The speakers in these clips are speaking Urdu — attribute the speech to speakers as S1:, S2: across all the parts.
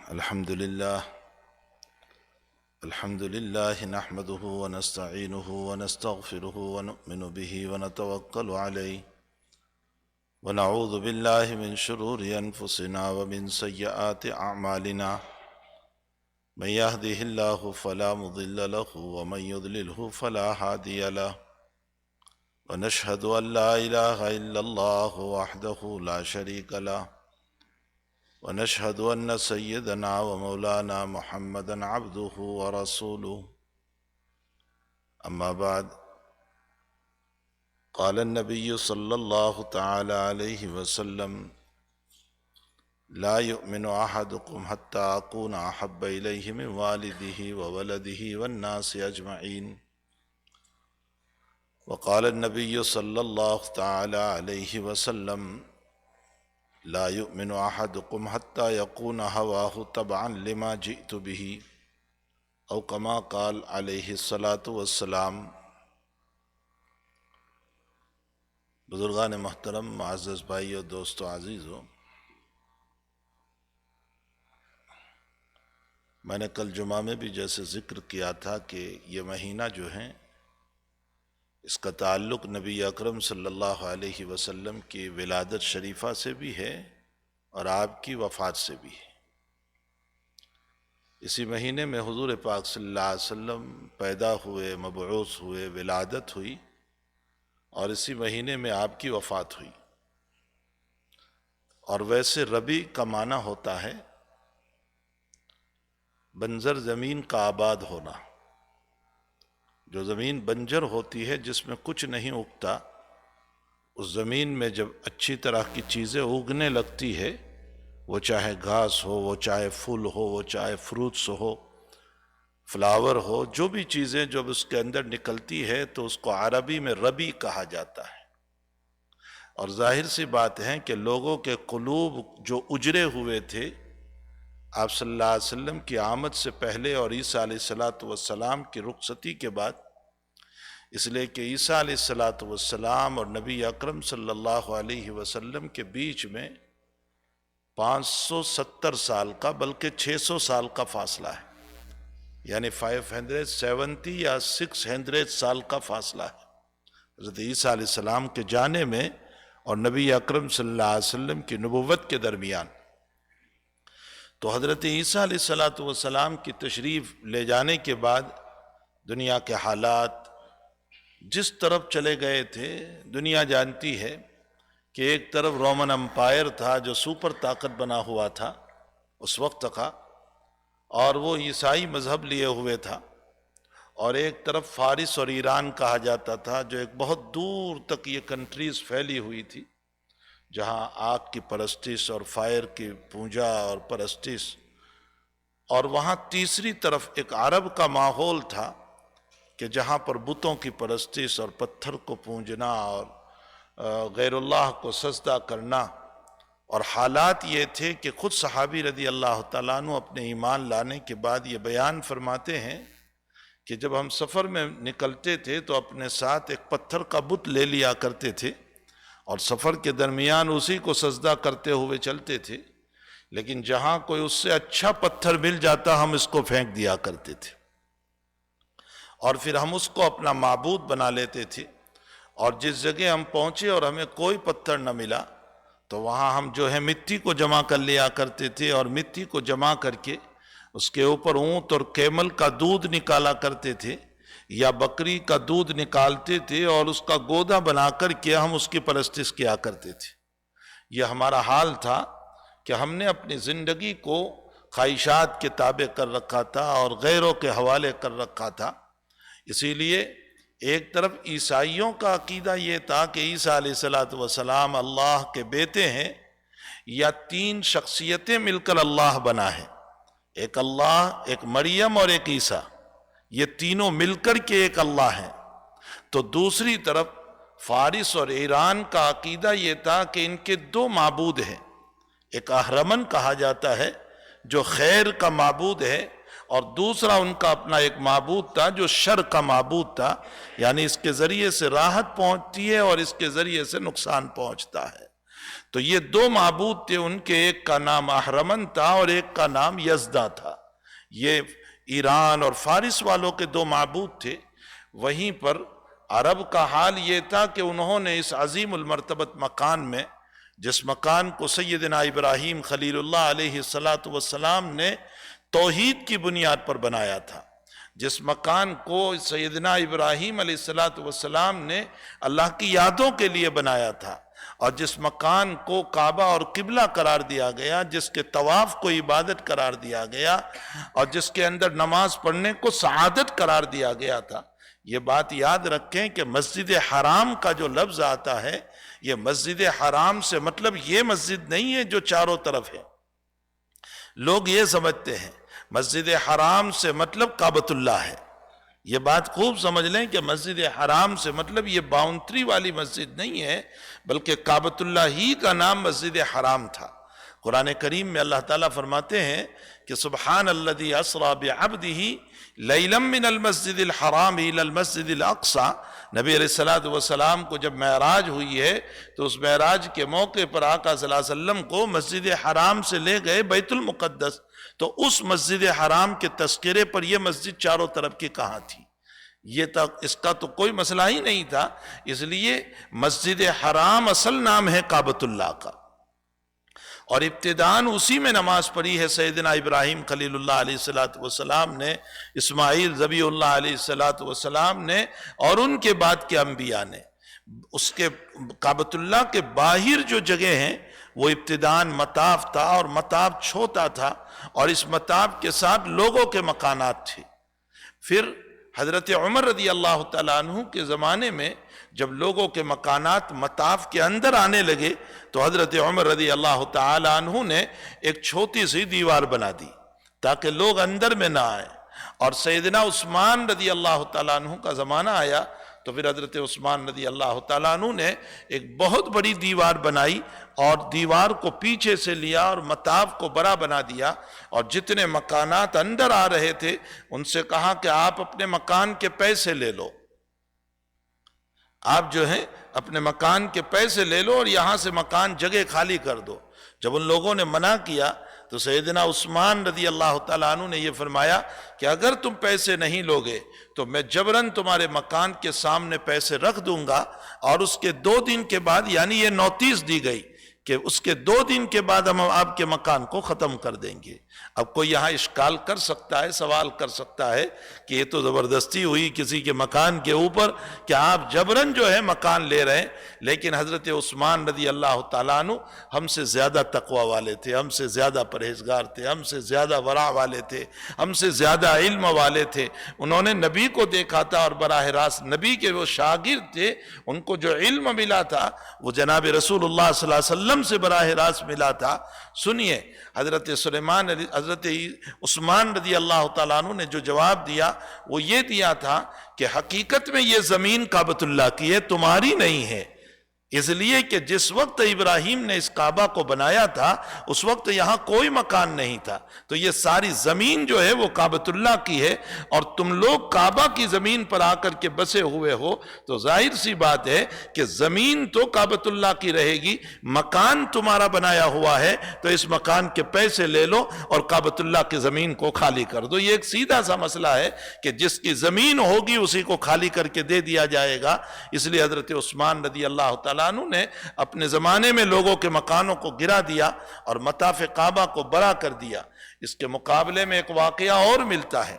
S1: الحمد لله نحمده ونستعينه ونستغفره ونؤمن به ونتوكل عليه ونعوذ بالله من شرور أنفسنا ومن سيئات أعمالنا من يهده الله فلا مضل له ومن يضلله فلا هادي له ونشهد أن لا إله إلا الله وحده لا شريك له ونشهد أن سيدنا ومولانا محمدا عبده ورسوله أما بعد قال النبي صلى الله تعالى عليه وسلم لا يؤمن أحدكم حتى أكون أحب إليه من والده وولده والناس أجمعين وقال النبي صلى الله تعالى عليه وسلم لا يؤمن أحدكم حتى يكون هواه تبعا لما جئت به او كما قال عليه الصلاة والسلام۔ بزرگان محترم، معزز بھائیو، دوستو عزیزو، میں نے کل جمعہ میں بھی جیسے ذکر کیا تھا کہ یہ مہینہ جو ہے اس کا تعلق نبی اکرم صلی اللہ علیہ وسلم کی ولادت شریفہ سے بھی ہے اور آپ کی وفات سے بھی ہے۔ اسی مہینے میں حضور پاک صلی اللہ علیہ وسلم پیدا ہوئے، مبعوث ہوئے، ولادت ہوئی، اور اسی مہینے میں آپ کی وفات ہوئی۔ اور ویسے ربیع کا معنی ہوتا ہے بنجر زمین کا آباد ہونا۔ جو زمین بنجر ہوتی ہے، جس میں کچھ نہیں اگتا، اس زمین میں جب اچھی طرح کی چیزیں اگنے لگتی ہے، وہ چاہے گھاس ہو، وہ چاہے پھول ہو، وہ چاہے فروٹس ہو، فلاور ہو، جو بھی چیزیں جب اس کے اندر نکلتی ہے تو اس کو عربی میں ربیع کہا جاتا ہے۔ اور ظاہر سی بات ہے کہ لوگوں کے قلوب جو اجڑے ہوئے تھے آپ صلی اللہ علیہ وسلم کی آمد سے پہلے اور عیسیٰ علیہ السلام کی رخصتی کے بعد، اس لیے کہ عیسیٰ علیہ السلام اور نبی اکرم صلی اللہ علیہ وسلم کے بیچ میں 570 سال کا بلکہ 600 سال کا فاصلہ ہے، یعنی 570 یا 600 سال کا فاصلہ ہے حضرت عیسیٰ علیہ السلام کے جانے میں اور نبی اکرم صلی اللہ علیہ وسلم کی نبوت کے درمیان۔ تو حضرت عیسیٰ علیہ السلام کی تشریف لے جانے کے بعد دنیا کے حالات جس طرف چلے گئے تھے، دنیا جانتی ہے کہ ایک طرف رومن امپائر تھا جو سپر طاقت بنا ہوا تھا اس وقت کا، اور وہ عیسائی مذہب لیے ہوئے تھا، اور ایک طرف فارس اور ایران کہا جاتا تھا، جو ایک بہت دور تک یہ کنٹریز پھیلی ہوئی تھی، جہاں آگ کی پرستش اور فائر کی پوجا اور پرستش، اور وہاں تیسری طرف ایک عرب کا ماحول تھا کہ جہاں پر بتوں کی پرستش اور پتھر کو پوجنا اور غیر اللہ کو سجدہ کرنا۔ اور حالات یہ تھے کہ خود صحابی رضی اللہ تعالیٰ عنہ اپنے ایمان لانے کے بعد یہ بیان فرماتے ہیں کہ جب ہم سفر میں نکلتے تھے تو اپنے ساتھ ایک پتھر کا بت لے لیا کرتے تھے، اور سفر کے درمیان اسی کو سجدہ کرتے ہوئے چلتے تھے، لیکن جہاں کوئی اس سے اچھا پتھر مل جاتا ہم اس کو پھینک دیا کرتے تھے، اور پھر ہم اس کو اپنا معبود بنا لیتے تھے۔ اور جس جگہ ہم پہنچے اور ہمیں کوئی پتھر نہ ملا تو وہاں ہم جو ہے مٹی کو جمع کر لیا کرتے تھے، اور مٹی کو جمع کر کے اس کے اوپر اونٹ اور کیمل کا دودھ نکالا کرتے تھے یا بکری کا دودھ نکالتے تھے، اور اس کا گودا بنا کر کے ہم اس کی پرستش کیا کرتے تھے۔ یہ ہمارا حال تھا کہ ہم نے اپنی زندگی کو خواہشات کے تابع کر رکھا تھا اور غیروں کے حوالے کر رکھا تھا۔ اسی لیے ایک طرف عیسائیوں کا عقیدہ یہ تھا کہ عیسیٰ علیہ السلام اللہ کے بیٹے ہیں، یا تین شخصیتیں مل کر اللہ بنا ہے، ایک اللہ، ایک مریم اور ایک عیسیٰ، یہ تینوں مل کر کے ایک اللہ ہیں۔ تو دوسری طرف فارس اور ایران کا عقیدہ یہ تھا کہ ان کے دو معبود ہیں، ایک اہرمن کہا جاتا ہے جو خیر کا معبود ہے، اور دوسرا ان کا اپنا ایک معبود تھا جو شر کا معبود تھا، یعنی اس کے ذریعے سے راحت پہنچتی ہے اور اس کے ذریعے سے نقصان پہنچتا ہے۔ تو یہ دو معبود تھے ان کے، ایک کا نام اہرمن تھا اور ایک کا نام یزدہ تھا. یہ ایران اور فارس والوں کے دو معبود تھے. وہیں پر عرب کا حال یہ تھا کہ انہوں نے اس عظیم المرتبت مکان میں، جس مکان کو سیدنا ابراہیم خلیل اللہ علیہ السلام نے توحید کی بنیاد پر بنایا تھا، جس مکان کو سیدنا ابراہیم علیہ السلام نے اللہ کی یادوں کے لیے بنایا تھا، اور جس مکان کو کعبہ اور قبلہ قرار دیا گیا، جس کے طواف کو عبادت قرار دیا گیا، اور جس کے اندر نماز پڑھنے کو سعادت قرار دیا گیا تھا. یہ بات یاد رکھیں کہ مسجد حرام کا جو لفظ آتا ہے، یہ مسجد حرام سے مطلب یہ مسجد نہیں ہے جو چاروں طرف ہے. لوگ یہ سمجھتے ہیں مسجد حرام سے مطلب کعبۃ اللہ ہے. یہ بات خوب سمجھ لیں کہ مسجد حرام سے مطلب یہ باؤنڈری والی مسجد نہیں ہے، بلکہ کعبۃ اللہ ہی کا نام مسجد حرام تھا. قرآن کریم میں اللہ تعالیٰ فرماتے ہیں کہ سبحان الذی اسری بعبدہ لیلا من المسجد الحرام الی المسجد الاقصی. نبی علیہ السلام کو جب معراج ہوئی ہے تو اس معراج کے موقع پر آقا صلی اللہ علیہ وسلم کو مسجد حرام سے لے گئے بیت المقدس. تو اس مسجد حرام کے تذکرے پر یہ مسجد چاروں طرف کی کہاں تھی؟ یہ تک اس کا تو کوئی مسئلہ ہی نہیں تھا. اس لیے مسجد حرام اصل نام ہے کعبۃ اللہ کا، اور ابتداً اسی میں نماز پڑھی ہے سیدنا ابراہیم خلیل اللہ علیہ السلام نے، اسماعیل ذبیح اللہ علیہ السلام نے، اور ان کے بعد کے انبیاء نے. اس کے کعبۃ اللہ کے باہر جو جگہ ہیں وہ ابتداً مطاف تھا، اور مطاف چھوٹا تھا، اور اس مطاف کے ساتھ لوگوں کے مکانات تھے. پھر حضرت عمر رضی اللہ تعالیٰ عنہ کے زمانے میں جب لوگوں کے مکانات مطاف کے اندر آنے لگے تو حضرت عمر رضی اللہ تعالیٰ عنہ نے ایک چھوٹی سی دیوار بنا دی تاکہ لوگ اندر میں نہ آئیں. اور سیدنا عثمان رضی اللہ تعالیٰ عنہ کا زمانہ آیا تو پھر حضرت عثمان رضی اللہ تعالیٰ عنہ نے ایک بہت بڑی دیوار بنائی، اور دیوار کو پیچھے سے لیا اور مطاف کو بڑا بنا دیا، اور جتنے مکانات اندر آ رہے تھے ان سے کہا کہ آپ اپنے مکان کے پیسے لے لو، آپ جو ہیں اپنے مکان کے پیسے لے لو اور یہاں سے مکان جگہ خالی کر دو. جب ان لوگوں نے منع کیا تو سیدنا عثمان رضی اللہ تعالیٰ عنہ نے یہ فرمایا کہ اگر تم پیسے نہیں لوگے تو میں جبراً تمہارے مکان کے سامنے پیسے رکھ دوں گا، اور اس کے 2 دن کے بعد، یعنی یہ نوٹس دی گئی کہ اس کے 2 دن کے بعد ہم آپ کے مکان کو ختم کر دیں گے. اب کوئی یہاں اشکال کر سکتا ہے، سوال کر سکتا ہے کہ یہ تو زبردستی ہوئی کسی کے مکان کے اوپر کہ آپ جبراً جو ہے مکان لے رہے ہیں. لیکن حضرت عثمان رضی اللہ تعالیٰ عنہ ہم سے زیادہ تقوی والے تھے، ہم سے زیادہ پرہیزگار تھے، ہم سے زیادہ ورع والے تھے، ہم سے زیادہ علم والے تھے. انہوں نے نبی کو دیکھا تھا، اور براہ راست نبی کے وہ شاگرد تھے، ان کو جو علم ملا تھا وہ جناب رسول اللہ صلی اللہ علیہ وسلم سے براہ راست ملا تھا. سنیے حضرت عثمان رضی اللہ تعالیٰ عنہ نے جو جواب دیا وہ یہ دیا تھا کہ حقیقت میں یہ زمین کعبۃ اللہ کی ہے، تمہاری نہیں ہے. اس لیے کہ جس وقت ابراہیم نے اس کعبہ کو بنایا تھا اس وقت یہاں کوئی مکان نہیں تھا، تو یہ ساری زمین جو ہے وہ کعبۃ اللہ کی ہے، اور تم لوگ کعبہ کی زمین پر آ کر کے بسے ہوئے ہو، تو ظاہر سی بات ہے کہ زمین تو کعبۃ اللہ کی رہے گی، مکان تمہارا بنایا ہوا ہے، تو اس مکان کے پیسے لے لو اور کعبۃ اللہ کی زمین کو خالی کر دو. یہ ایک سیدھا سا مسئلہ ہے کہ جس کی زمین ہوگی اسی کو خالی کر کے دے دیا جائے گا. اس لیے حضرت عثمان رضی اللہ تعالیٰ عنہ نے اپنے زمانے میں لوگوں کے مکانوں کو گرا دیا اور مطاف کعبہ کو بڑا کر دیا. اس کے مقابلے میں ایک واقعہ اور ملتا ہے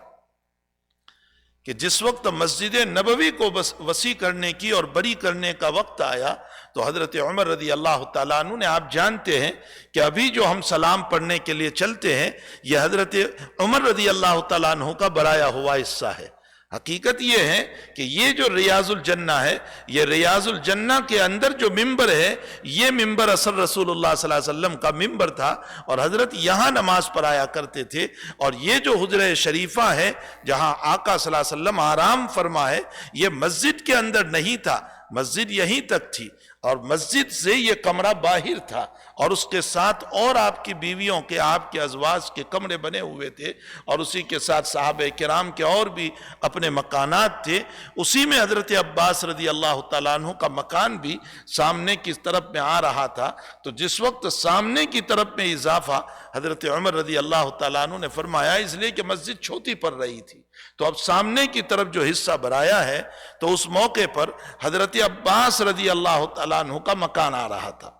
S1: کہ جس وقت مسجد نبوی کو وسیع کرنے کی اور بڑی کرنے کا وقت آیا تو حضرت عمر رضی اللہ تعالیٰ عنہ نے، آپ جانتے ہیں کہ ابھی جو ہم سلام پڑھنے کے لیے چلتے ہیں یہ حضرت عمر رضی اللہ تعالیٰ عنہ کا بڑھایا ہوا حصہ ہے. حقیقت یہ ہے کہ یہ جو ریاض الجنہ ہے، یہ ریاض الجنہ کے اندر جو ممبر ہے یہ ممبر اصل رسول اللہ صلی اللہ علیہ وسلم کا ممبر تھا، اور حضرت یہاں نماز پڑھایا کرتے تھے. اور یہ جو حجرہ شریفہ ہے جہاں آقا صلی اللہ علیہ وسلم آرام فرما ہے، یہ مسجد کے اندر نہیں تھا مسجد یہیں تک تھی اور مسجد سے یہ کمرہ باہر تھا اور اس کے ساتھ اور آپ کی بیویوں کے آپ کے ازواج کے کمرے بنے ہوئے تھے اور اسی کے ساتھ صحابہ کرام کے اور بھی اپنے مکانات تھے. اسی میں حضرت عباس رضی اللہ تعالیٰ عنہ کا مکان بھی سامنے کی طرف میں آ رہا تھا. تو جس وقت سامنے کی طرف میں اضافہ حضرت عمر رضی اللہ تعالیٰ عنہ نے فرمایا اس لیے کہ مسجد چھوٹی پڑ رہی تھی تو اب سامنے کی طرف جو حصہ بنایا ہے تو اس موقع پر حضرت عباس رضی اللہ تعالیٰ عنہ کا مکان آ رہا تھا.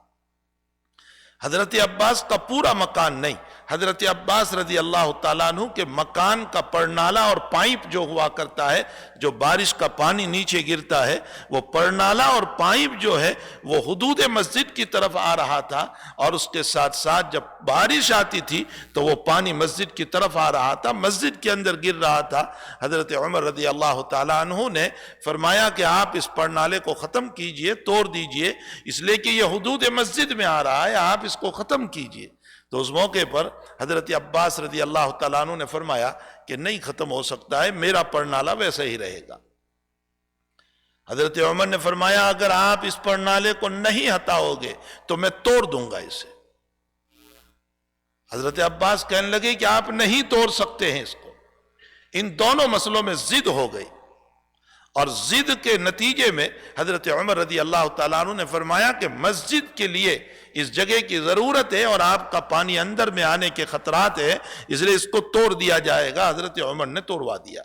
S1: حضرت عباس کا پورا مکان نہیں, حضرت عباس رضی اللہ تعالیٰ عنہ کے مکان کا پرنالہ اور پائپ جو ہوا کرتا ہے, جو بارش کا پانی نیچے گرتا ہے, وہ پرنالہ اور پائپ جو ہے وہ حدود مسجد کی طرف آ رہا تھا اور اس کے ساتھ ساتھ جب بارش آتی تھی تو وہ پانی مسجد کی طرف آ رہا تھا, مسجد کے اندر گر رہا تھا. حضرت عمر رضی اللہ تعالیٰ عنہ نے فرمایا کہ آپ اس پرنالے کو ختم کیجئے, توڑ دیجئے, اس لیے کہ یہ حدود مسجد میں آ رہا ہے, آپ اس کو ختم کیجئے. تو اس موقع پر حضرت عباس رضی اللہ تعالیٰ عنہ نے فرمایا کہ نہیں ختم ہو سکتا ہے, میرا پرنالہ ویسے ہی رہے گا. حضرت عمر نے فرمایا اگر آپ اس پرنالے کو نہیں ہٹاؤ گے تو میں توڑ دوں گا اسے. حضرت عباس کہنے لگے کہ آپ نہیں توڑ سکتے ہیں اس کو. ان دونوں مسئلوں میں ضد ہو گئی اور ضد کے نتیجے میں حضرت عمر رضی اللہ تعالیٰ عنہ نے فرمایا کہ مسجد کے لیے اس جگہ کی ضرورت ہے اور آپ کا پانی اندر میں آنے کے خطرات ہے, اس لیے اس کو توڑ دیا جائے گا. حضرت عمر نے توڑوا دیا,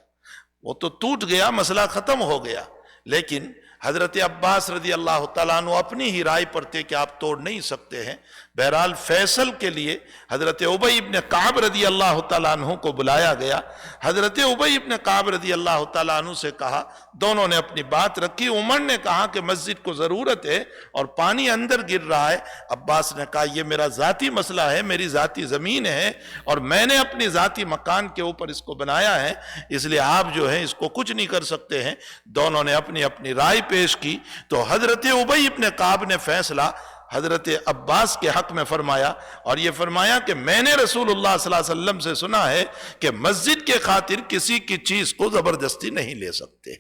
S1: وہ تو ٹوٹ گیا, مسئلہ ختم ہو گیا. لیکن حضرت عباس رضی اللہ تعالیٰ عنہ اپنی ہی رائے پر تھے کہ آپ توڑ نہیں سکتے ہیں. بہرحال فیصل کے لیے حضرت ابی ابن کعب رضی اللہ تعالیٰ عنہ کو بلایا گیا. حضرت ابی ابن کعب رضی اللہ تعالیٰ عنہ سے کہا, دونوں نے اپنی بات رکھی. عمر نے کہا کہ مسجد کو ضرورت ہے اور پانی اندر گر رہا ہے. عباس نے کہا یہ میرا ذاتی مسئلہ ہے, میری ذاتی زمین ہے اور میں نے اپنی ذاتی مکان کے اوپر اس کو بنایا ہے, اس لیے آپ جو ہے اس کو کچھ نہیں کر سکتے ہیں. دونوں نے اپنی اپنی رائے پیش کی تو حضرت ابی ابن کعب نے فیصلہ حضرت عباس کے حق میں فرمایا اور یہ فرمایا کہ میں نے رسول اللہ صلی اللہ علیہ وسلم سے سنا ہے کہ مسجد کے خاطر کسی کی چیز کو زبردستی نہیں لے سکتے.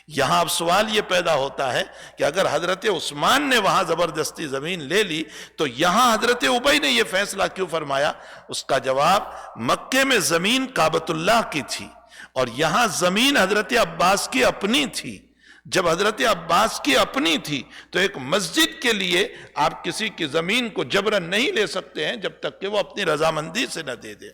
S1: یہاں اب سوال یہ پیدا ہوتا ہے کہ اگر حضرت عثمان نے وہاں زبردستی زمین لے لی تو یہاں حضرت ابی نے یہ فیصلہ کیوں فرمایا؟ اس کا جواب, مکے میں زمین کعبۃ اللہ کی تھی اور یہاں زمین حضرت عباس کی اپنی تھی. جب حضرت عباس کی اپنی تھی تو ایک مسجد کے لیے آپ کسی کی زمین کو جبرن نہیں لے سکتے ہیں جب تک کہ وہ اپنی رضامندی سے نہ دے دے.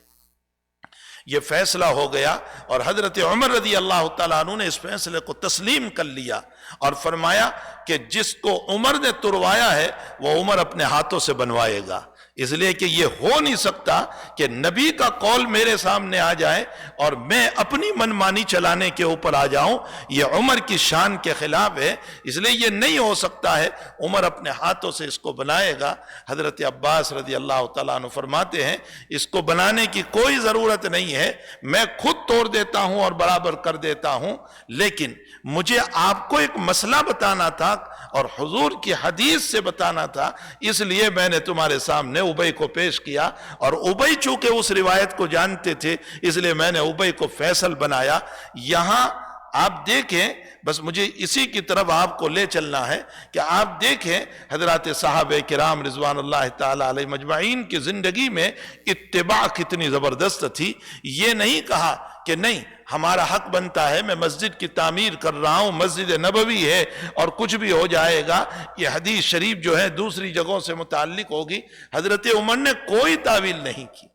S1: یہ فیصلہ ہو گیا اور حضرت عمر رضی اللہ تعالیٰ عنہ نے اس فیصلے کو تسلیم کر لیا اور فرمایا کہ جس کو عمر نے تروایا ہے وہ عمر اپنے ہاتھوں سے بنوائے گا. اس لیے کہ یہ ہو نہیں سکتا کہ نبی کا قول میرے سامنے آ جائے اور میں اپنی منمانی چلانے کے اوپر آ جاؤں, یہ عمر کی شان کے خلاف ہے, اس لیے یہ نہیں ہو سکتا ہے. عمر اپنے ہاتھوں سے اس کو بنائے گا. حضرت عباس رضی اللہ تعالیٰ عنہ فرماتے ہیں اس کو بنانے کی کوئی ضرورت نہیں ہے, میں خود توڑ دیتا ہوں اور برابر کر دیتا ہوں, لیکن مجھے آپ کو ایک مسئلہ بتانا تھا اور حضور کی حدیث سے بتانا تھا, اس لیے میں نے تمہارے سامنے ابی کو پیش کیا اور ابی چونکہ اس روایت کو جانتے تھے اس لیے میں نے ابی کو فیصل بنایا. یہاں آپ دیکھیں, بس مجھے اسی کی طرف آپ کو لے چلنا ہے کہ آپ دیکھیں حضرات صحابہ کرام رضوان اللہ تعالی علیہ مجمعین کی زندگی میں اتباع کتنی زبردست تھی. یہ نہیں کہا کہ نہیں ہمارا حق بنتا ہے, میں مسجد کی تعمیر کر رہا ہوں, مسجد نبوی ہے اور کچھ بھی ہو جائے گا, یہ حدیث شریف جو ہے دوسری جگہوں سے متعلق ہوگی. حضرت عمر نے کوئی تعویل نہیں کی.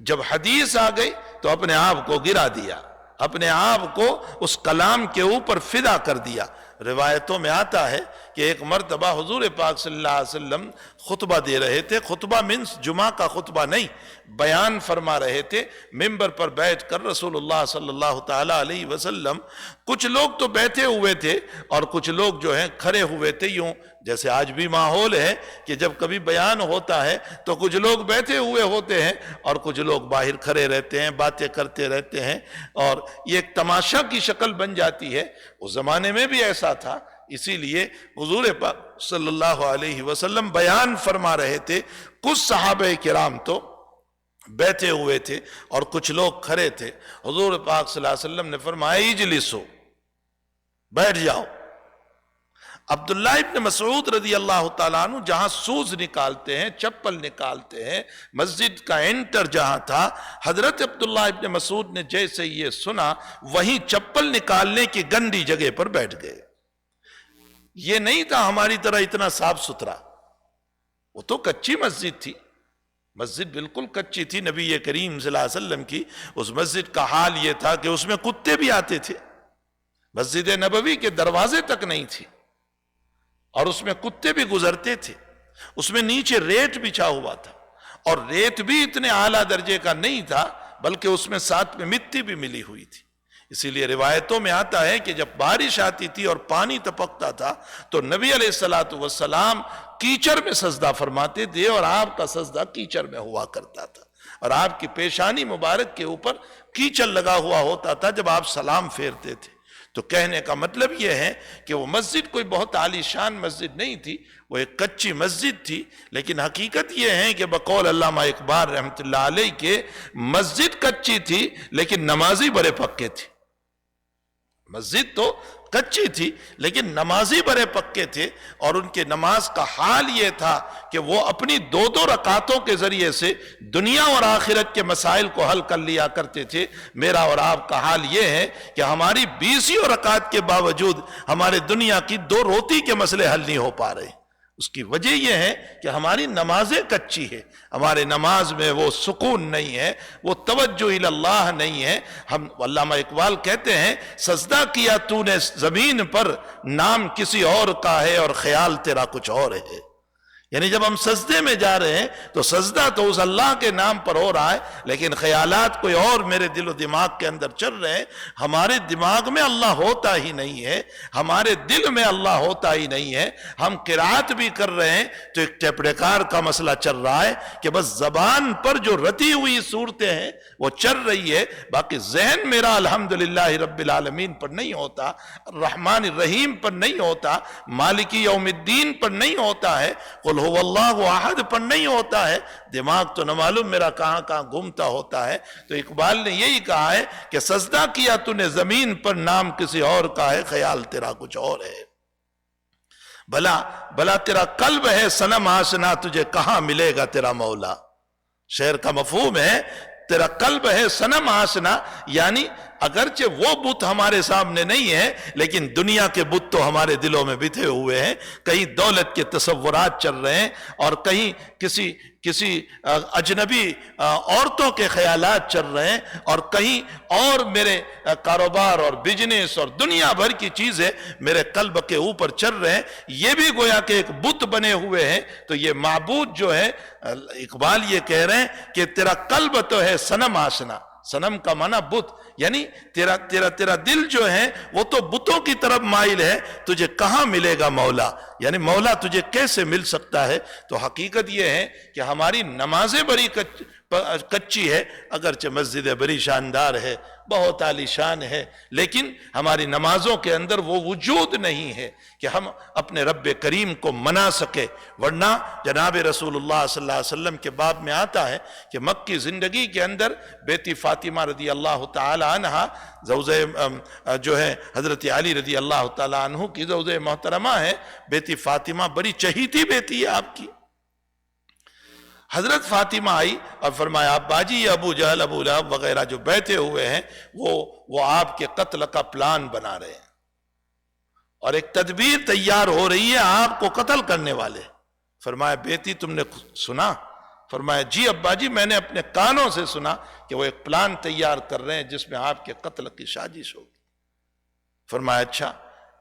S1: جب حدیث آ گئی تو اپنے آپ کو گرا دیا, اپنے آپ کو اس کلام کے اوپر فدا کر دیا. روایتوں میں آتا ہے کہ ایک مرتبہ حضور پاک صلی اللہ علیہ وسلم خطبہ دے رہے تھے. خطبہ منس جمعہ کا خطبہ نہیں, بیان فرما رہے تھے. ممبر پر بیٹھ کر رسول اللہ صلی اللہ تعالی علیہ وسلم, کچھ لوگ تو بیٹھے ہوئے تھے اور کچھ لوگ جو ہیں کھڑے ہوئے تھے, یوں جیسے آج بھی ماحول ہے کہ جب کبھی بیان ہوتا ہے تو کچھ لوگ بیٹھے ہوئے ہوتے ہیں اور کچھ لوگ باہر کھڑے رہتے ہیں, باتیں کرتے رہتے ہیں اور یہ ایک تماشا کی شکل بن جاتی ہے. اس زمانے میں بھی ایسا تھا, اسی لیے حضور پاک صلی اللہ علیہ وسلم بیان فرما رہے تھے. کچھ صحابہ کرام تو بیٹھے ہوئے تھے اور کچھ لوگ کھڑے تھے. حضور پاک صلی اللہ علیہ وسلم نے فرمایا اجلسو, بیٹھ جاؤ. عبداللہ ابن مسعود رضی اللہ تعالیٰ عنہ جہاں سوز نکالتے ہیں، چپل نکالتے ہیں، مسجد کا انٹر جہاں تھا، حضرت عبداللہ ابن مسعود نے جیسے یہ سنا وہیں چپل نکالنے کی گندی جگہ پر بیٹھ گئے۔ یہ نہیں تھا ہماری طرح اتنا صاف ستھرا، وہ تو کچی مسجد تھی، مسجد بالکل کچی تھی۔ نبی کریم صلی اللہ علیہ وسلم کی اس مسجد کا حال یہ تھا کہ اس میں کتے بھی آتے تھے، مسجد نبوی کے دروازے تک نہیں تھی اور اس میں کتے بھی گزرتے تھے، اس میں نیچے ریت بچھا ہوا تھا، اور ریت بھی اتنے اعلیٰ درجے کا نہیں تھا بلکہ اس میں ساتھ میں مٹی بھی ملی ہوئی تھی۔ اسی لیے روایتوں میں آتا ہے کہ جب بارش آتی تھی اور پانی ٹپکتا تھا تو نبی علیہ السلام کیچڑ میں سجدہ فرماتے تھے، اور آپ کا سجدہ کیچڑ میں ہوا کرتا تھا، اور آپ کی پیشانی مبارک کے اوپر کیچڑ لگا ہوا ہوتا تھا جب آپ سلام پھیرتے تھے۔ تو کہنے کا مطلب یہ ہے کہ وہ مسجد کوئی بہت عالی شان مسجد نہیں تھی، وہ ایک کچی مسجد تھی، لیکن حقیقت یہ ہے کہ بقول علامہ اقبال رحمۃ اللہ علیہ کے مسجد کچی تھی لیکن نمازی بڑے پکے تھے۔ مسجد تو کچی تھی لیکن نمازی بڑے پکے تھے، اور ان کے نماز کا حال یہ تھا کہ وہ اپنی دو دو رکعتوں کے ذریعے سے دنیا اور آخرت کے مسائل کو حل کر لیا کرتے تھے۔ میرا اور آپ کا حال یہ ہے کہ ہماری 20 رکعت کے باوجود ہمارے دنیا کی 2 روٹی کے مسئلے حل نہیں ہو پا رہے۔ اس کی وجہ یہ ہے کہ ہماری نمازیں کچی ہے، ہمارے نماز میں وہ سکون نہیں ہے، وہ توجہ اللہ نہیں ہے۔ ہم علامہ اقبال کہتے ہیں سجدہ کیا تو نے زمین پر، نام کسی اور کا ہے اور خیال تیرا کچھ اور ہے۔ یعنی جب ہم سجدے میں جا رہے ہیں تو سجدہ تو اس اللہ کے نام پر ہو رہا ہے، لیکن خیالات کوئی اور میرے دل و دماغ کے اندر چل رہے ہیں۔ ہمارے دماغ میں اللہ ہوتا ہی نہیں ہے، ہمارے دل میں اللہ ہوتا ہی نہیں ہے۔ ہم قرات بھی کر رہے ہیں تو ایک ٹیپ ریکارڈ کا مسئلہ چل رہا ہے کہ بس زبان پر جو رتی ہوئی صورتیں ہیں وہ چل رہی ہے، باقی ذہن میرا الحمدللہ رب العالمین پر نہیں ہوتا، الرحمن الرحیم پر نہیں ہوتا، مالکی یوم الدین پر نہیں ہوتا ہے، قل هو اللہ احد پر نہیں ہوتا ہے۔ دماغ تو نہ معلوم میرا کہاں کہاں گھومتا ہوتا ہے۔ تو اقبال نے یہی کہا ہے کہ سجدہ کیا تو نے زمین پر، نام کسی اور کا ہے، خیال تیرا کچھ اور ہے۔ بھلا تیرا قلب ہے صنم آشنا، تجھے کہاں ملے گا تیرا مولا۔ شعر کا مفہوم ہے تیرا قلب ہے صنم آشنا، یعنی اگرچہ وہ بت ہمارے سامنے نہیں ہے لیکن دنیا کے بت تو ہمارے دلوں میں بٹھے ہوئے ہیں۔ کہیں دولت کے تصورات چل رہے ہیں، اور کہیں کسی اجنبی عورتوں کے خیالات چل رہے ہیں، اور کہیں اور میرے کاروبار اور بزنس اور دنیا بھر کی چیزیں میرے قلب کے اوپر چل رہے ہیں۔ یہ بھی گویا کہ ایک بت بنے ہوئے ہیں۔ تو یہ معبود جو ہے، اقبال یہ کہہ رہے ہیں کہ تیرا قلب تو ہے صنم آشنا، صنم کا معنی بت، یعنی تیرا دل جو ہے وہ تو بتوں کی طرف مائل ہے، تجھے کہاں ملے گا مولا، یعنی مولا تجھے کیسے مل سکتا ہے۔ تو حقیقت یہ ہے کہ ہماری نمازیں بڑی کچی ہے، اگرچہ مسجد بڑی شاندار ہے، بہت عالی شان ہے، لیکن ہماری نمازوں کے اندر وہ وجود نہیں ہے کہ ہم اپنے رب کریم کو منا سکے۔ ورنہ جناب رسول اللہ صلی اللہ علیہ وسلم کے باب میں آتا ہے کہ مکی زندگی کے اندر بیٹی فاطمہ رضی اللہ تعالی عنہ، زوجہ جو ہے حضرت علی رضی اللہ تعالی عنہ کی زوجہ محترمہ ہے، بیٹی فاطمہ بڑی چہیتی بیٹی ہے آپ کی۔ حضرت فاطمہ آئی اور فرمایا ابا جی، ابو جہل، ابو لہب وغیرہ جو بیٹھے ہوئے ہیں وہ آپ کے قتل کا پلان بنا رہے ہیں، اور ایک تدبیر تیار ہو رہی ہے آپ کو قتل کرنے والے۔ فرمایا بیٹی تم نے سنا؟ فرمایا جی ابا جی، میں نے اپنے کانوں سے سنا کہ وہ ایک پلان تیار کر رہے ہیں جس میں آپ کے قتل کی سازش ہوگی۔ فرمایا اچھا،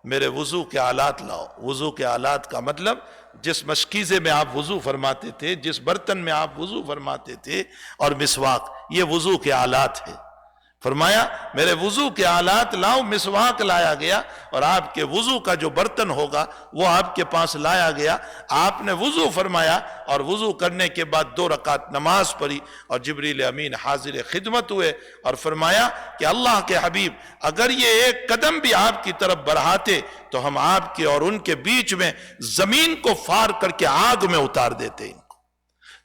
S1: میرے وضو کے آلات لاؤ۔ وضو کے آلات کا مطلب جس مشکیزے میں آپ وضو فرماتے تھے، جس برتن میں آپ وضو فرماتے تھے، اور مسواک، یہ وضو کے آلات ہیں۔ فرمایا میرے وضو کے آلات لاؤ۔ مسواک لایا گیا، اور آپ کے وضو کا جو برتن ہوگا وہ آپ کے پاس لایا گیا۔ آپ نے وضو فرمایا، اور وضو کرنے کے بعد 2 رکعت نماز پڑھی، اور جبریل امین حاضر خدمت ہوئے اور فرمایا کہ اللہ کے حبیب، اگر یہ ایک قدم بھی آپ کی طرف بڑھاتے تو ہم آپ کے اور ان کے بیچ میں زمین کو فار کر کے آگ میں اتار دیتے ان کو۔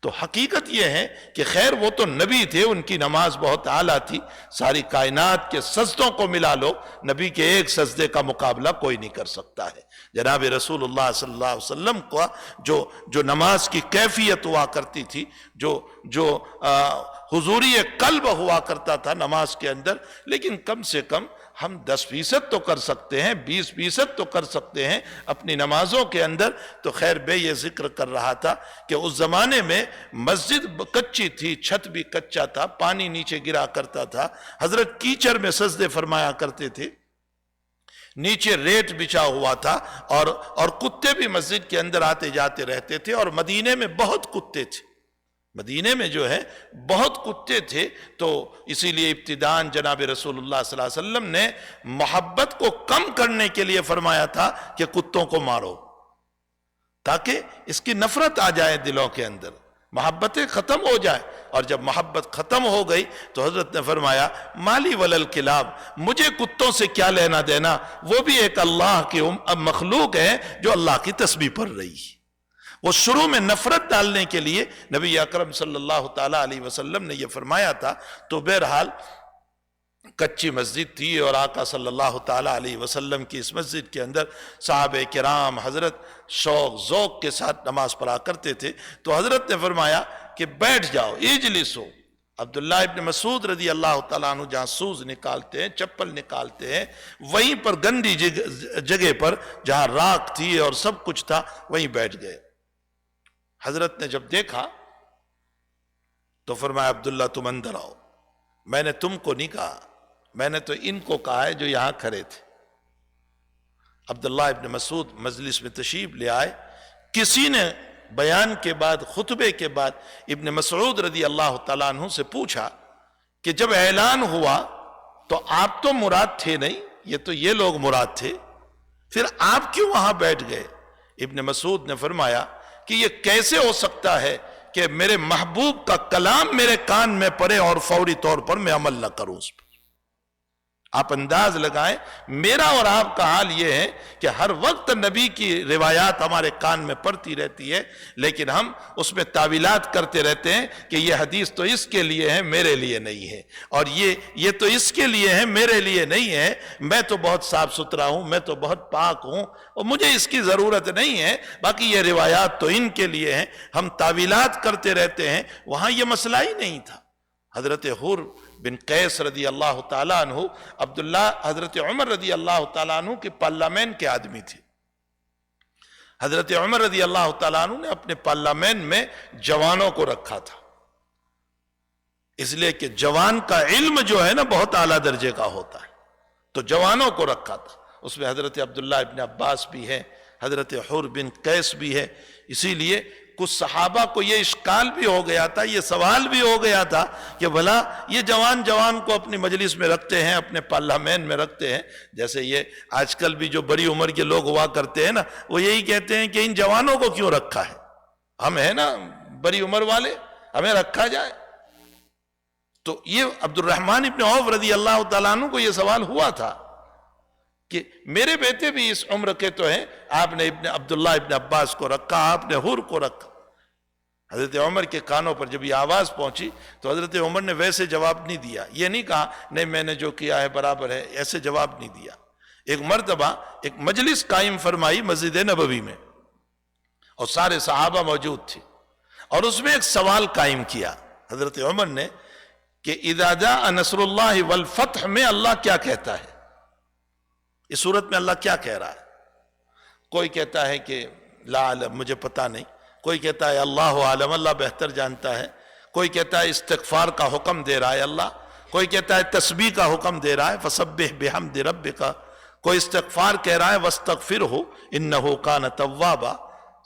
S1: تو حقیقت یہ ہے کہ خیر وہ تو نبی تھے، ان کی نماز بہت اعلیٰ تھی، ساری کائنات کے سجدوں کو ملا لو، نبی کے ایک سجدے کا مقابلہ کوئی نہیں کر سکتا ہے۔ جناب رسول اللہ صلی اللہ علیہ وسلم کا جو نماز کی کیفیت ہوا کرتی تھی، جو حضوری قلب ہوا کرتا تھا نماز کے اندر، لیکن کم سے کم ہم 10% تو کر سکتے ہیں، 20% تو کر سکتے ہیں اپنی نمازوں کے اندر۔ تو خیر بے یہ ذکر کر رہا تھا کہ اس زمانے میں مسجد کچی تھی، چھت بھی کچا تھا، پانی نیچے گرا کرتا تھا، حضرت کیچڑ میں سجدے فرمایا کرتے تھے، نیچے ریت بچھا ہوا تھا، اور کتے بھی مسجد کے اندر آتے جاتے رہتے تھے، اور مدینے میں بہت کتے تھے، مدینے میں جو ہے بہت کتے تھے۔ تو اسی لیے ابتداءً جناب رسول اللہ صلی اللہ علیہ وسلم نے محبت کو کم کرنے کے لیے فرمایا تھا کہ کتوں کو مارو، تاکہ اس کی نفرت آ جائے دلوں کے اندر، محبتیں ختم ہو جائیں۔ اور جب محبت ختم ہو گئی تو حضرت نے فرمایا مالی ولل کلاب، مجھے کتوں سے کیا لینا دینا، وہ بھی ایک اللہ کی مخلوق ہے جو اللہ کی تسبیح پڑھ رہی ہے۔ وہ شروع میں نفرت ڈالنے کے لیے نبی اکرم صلی اللہ تعالیٰ علیہ وسلم نے یہ فرمایا تھا۔ تو بہرحال کچی مسجد تھی، اور آقا صلی اللہ تعالیٰ علیہ وسلم کی اس مسجد کے اندر صحابہ کرام حضرت شوق ذوق کے ساتھ نماز پڑھا کرتے تھے۔ تو حضرت نے فرمایا کہ بیٹھ جاؤ، اجلسو۔ عبداللہ ابن مسعود رضی اللہ تعالیٰ عنہ جہاں سوز نکالتے ہیں، چپل نکالتے ہیں، وہیں پر گندی جگہ پر جہاں راکھ تھی اور سب کچھ تھا وہیں بیٹھ گئے۔ حضرت نے جب دیکھا تو فرمایا عبداللہ تم اندر آؤ، میں نے تم کو نہیں کہا، میں نے تو ان کو کہا ہے جو یہاں کھڑے تھے۔ عبداللہ ابن مسعود مجلس میں تشریف لے آئے۔ کسی نے بیان کے بعد، خطبے کے بعد ابن مسعود رضی اللہ تعالیٰ عنہ سے پوچھا کہ جب اعلان ہوا تو آپ تو مراد تھے نہیں، یہ تو یہ لوگ مراد تھے، پھر آپ کیوں وہاں بیٹھ گئے؟ ابن مسعود نے فرمایا کہ یہ کیسے ہو سکتا ہے کہ میرے محبوب کا کلام میرے کان میں پڑے اور فوری طور پر میں عمل نہ کروں اس پر۔ آپ انداز لگائیں، میرا اور آپ کا حال یہ ہے کہ ہر وقت نبی کی روایات ہمارے کان میں پڑتی رہتی ہے، لیکن ہم اس میں تعویلات کرتے رہتے ہیں کہ یہ حدیث تو اس کے لیے ہے، میرے لیے نہیں ہے، اور یہ تو اس کے لیے ہے، میرے لیے نہیں ہے، میں تو بہت صاف ستھرا ہوں، میں تو بہت پاک ہوں اور مجھے اس کی ضرورت نہیں ہے، باقی یہ روایات تو ان کے لیے ہیں۔ ہم تعویلات کرتے رہتے ہیں، وہاں یہ مسئلہ ہی نہیں تھا۔ حضرت حر بن قیس رضی اللہ تعالیٰ عنہ عبداللہ حضرت عمر رضی اللہ تعالیٰ عنہ کے پارلیمنٹ کے آدمی تھے۔ حضرت عمر رضی اللہ تعالیٰ عنہ نے اپنے پارلیمنٹ میں جوانوں کو رکھا تھا، اس لیے کہ جوان کا علم جو ہے نا بہت اعلیٰ درجے کا ہوتا ہے، تو جوانوں کو رکھا تھا۔ اس میں حضرت عبداللہ ابن عباس بھی ہے، حضرت حر بن قیس بھی ہے۔ اسی لیے کچھ صحابہ کو یہ اشکال بھی ہو گیا تھا، یہ سوال بھی ہو گیا تھا کہ بھلا یہ جوان کو اپنی مجلس میں رکھتے ہیں، اپنے پارلیمنٹ میں رکھتے ہیں، جیسے یہ آج کل بھی جو بڑی عمر کے لوگ ہوا کرتے ہیں نا، وہ یہی کہتے ہیں کہ ان جوانوں کو کیوں رکھا ہے، ہم ہیں نا بڑی عمر والے، ہمیں رکھا جائے۔ تو یہ عبد الرحمن ابن عوف رضی اللہ تعالیٰ عنہ کو یہ سوال ہوا تھا کہ میرے بیٹے بھی اس عمر کے تو ہیں، آپ نے عبداللہ ابن عباس کو رکھا، آپ نے حر کو رکھا۔ حضرت عمر کے کانوں پر جب یہ آواز پہنچی تو حضرت عمر نے ویسے جواب نہیں دیا، یہ نہیں کہا نہیں میں نے جو کیا ہے برابر ہے، ایسے جواب نہیں دیا۔ ایک مرتبہ ایک مجلس قائم فرمائی مسجد نبوی میں، اور سارے صحابہ موجود تھے، اور اس میں ایک سوال قائم کیا حضرت عمر نے کہ اذا جاء نصر اللہ والفتح میں اللہ کیا کہتا ہے، اس صورت میں اللہ کیا کہہ رہا ہے؟ کوئی کہتا ہے کہ لا علم، مجھے پتا نہیں، کوئی کہتا ہے اللہ عالم، اللہ بہتر جانتا ہے، کوئی کہتا ہے استغفار کا حکم دے رہا ہے اللہ، کوئی کہتا ہے تسبیح کا حکم دے رہا ہے فسبح بحمد ربک، کوئی استغفار کہہ رہا ہے واستغفرہ انہ کان توابا۔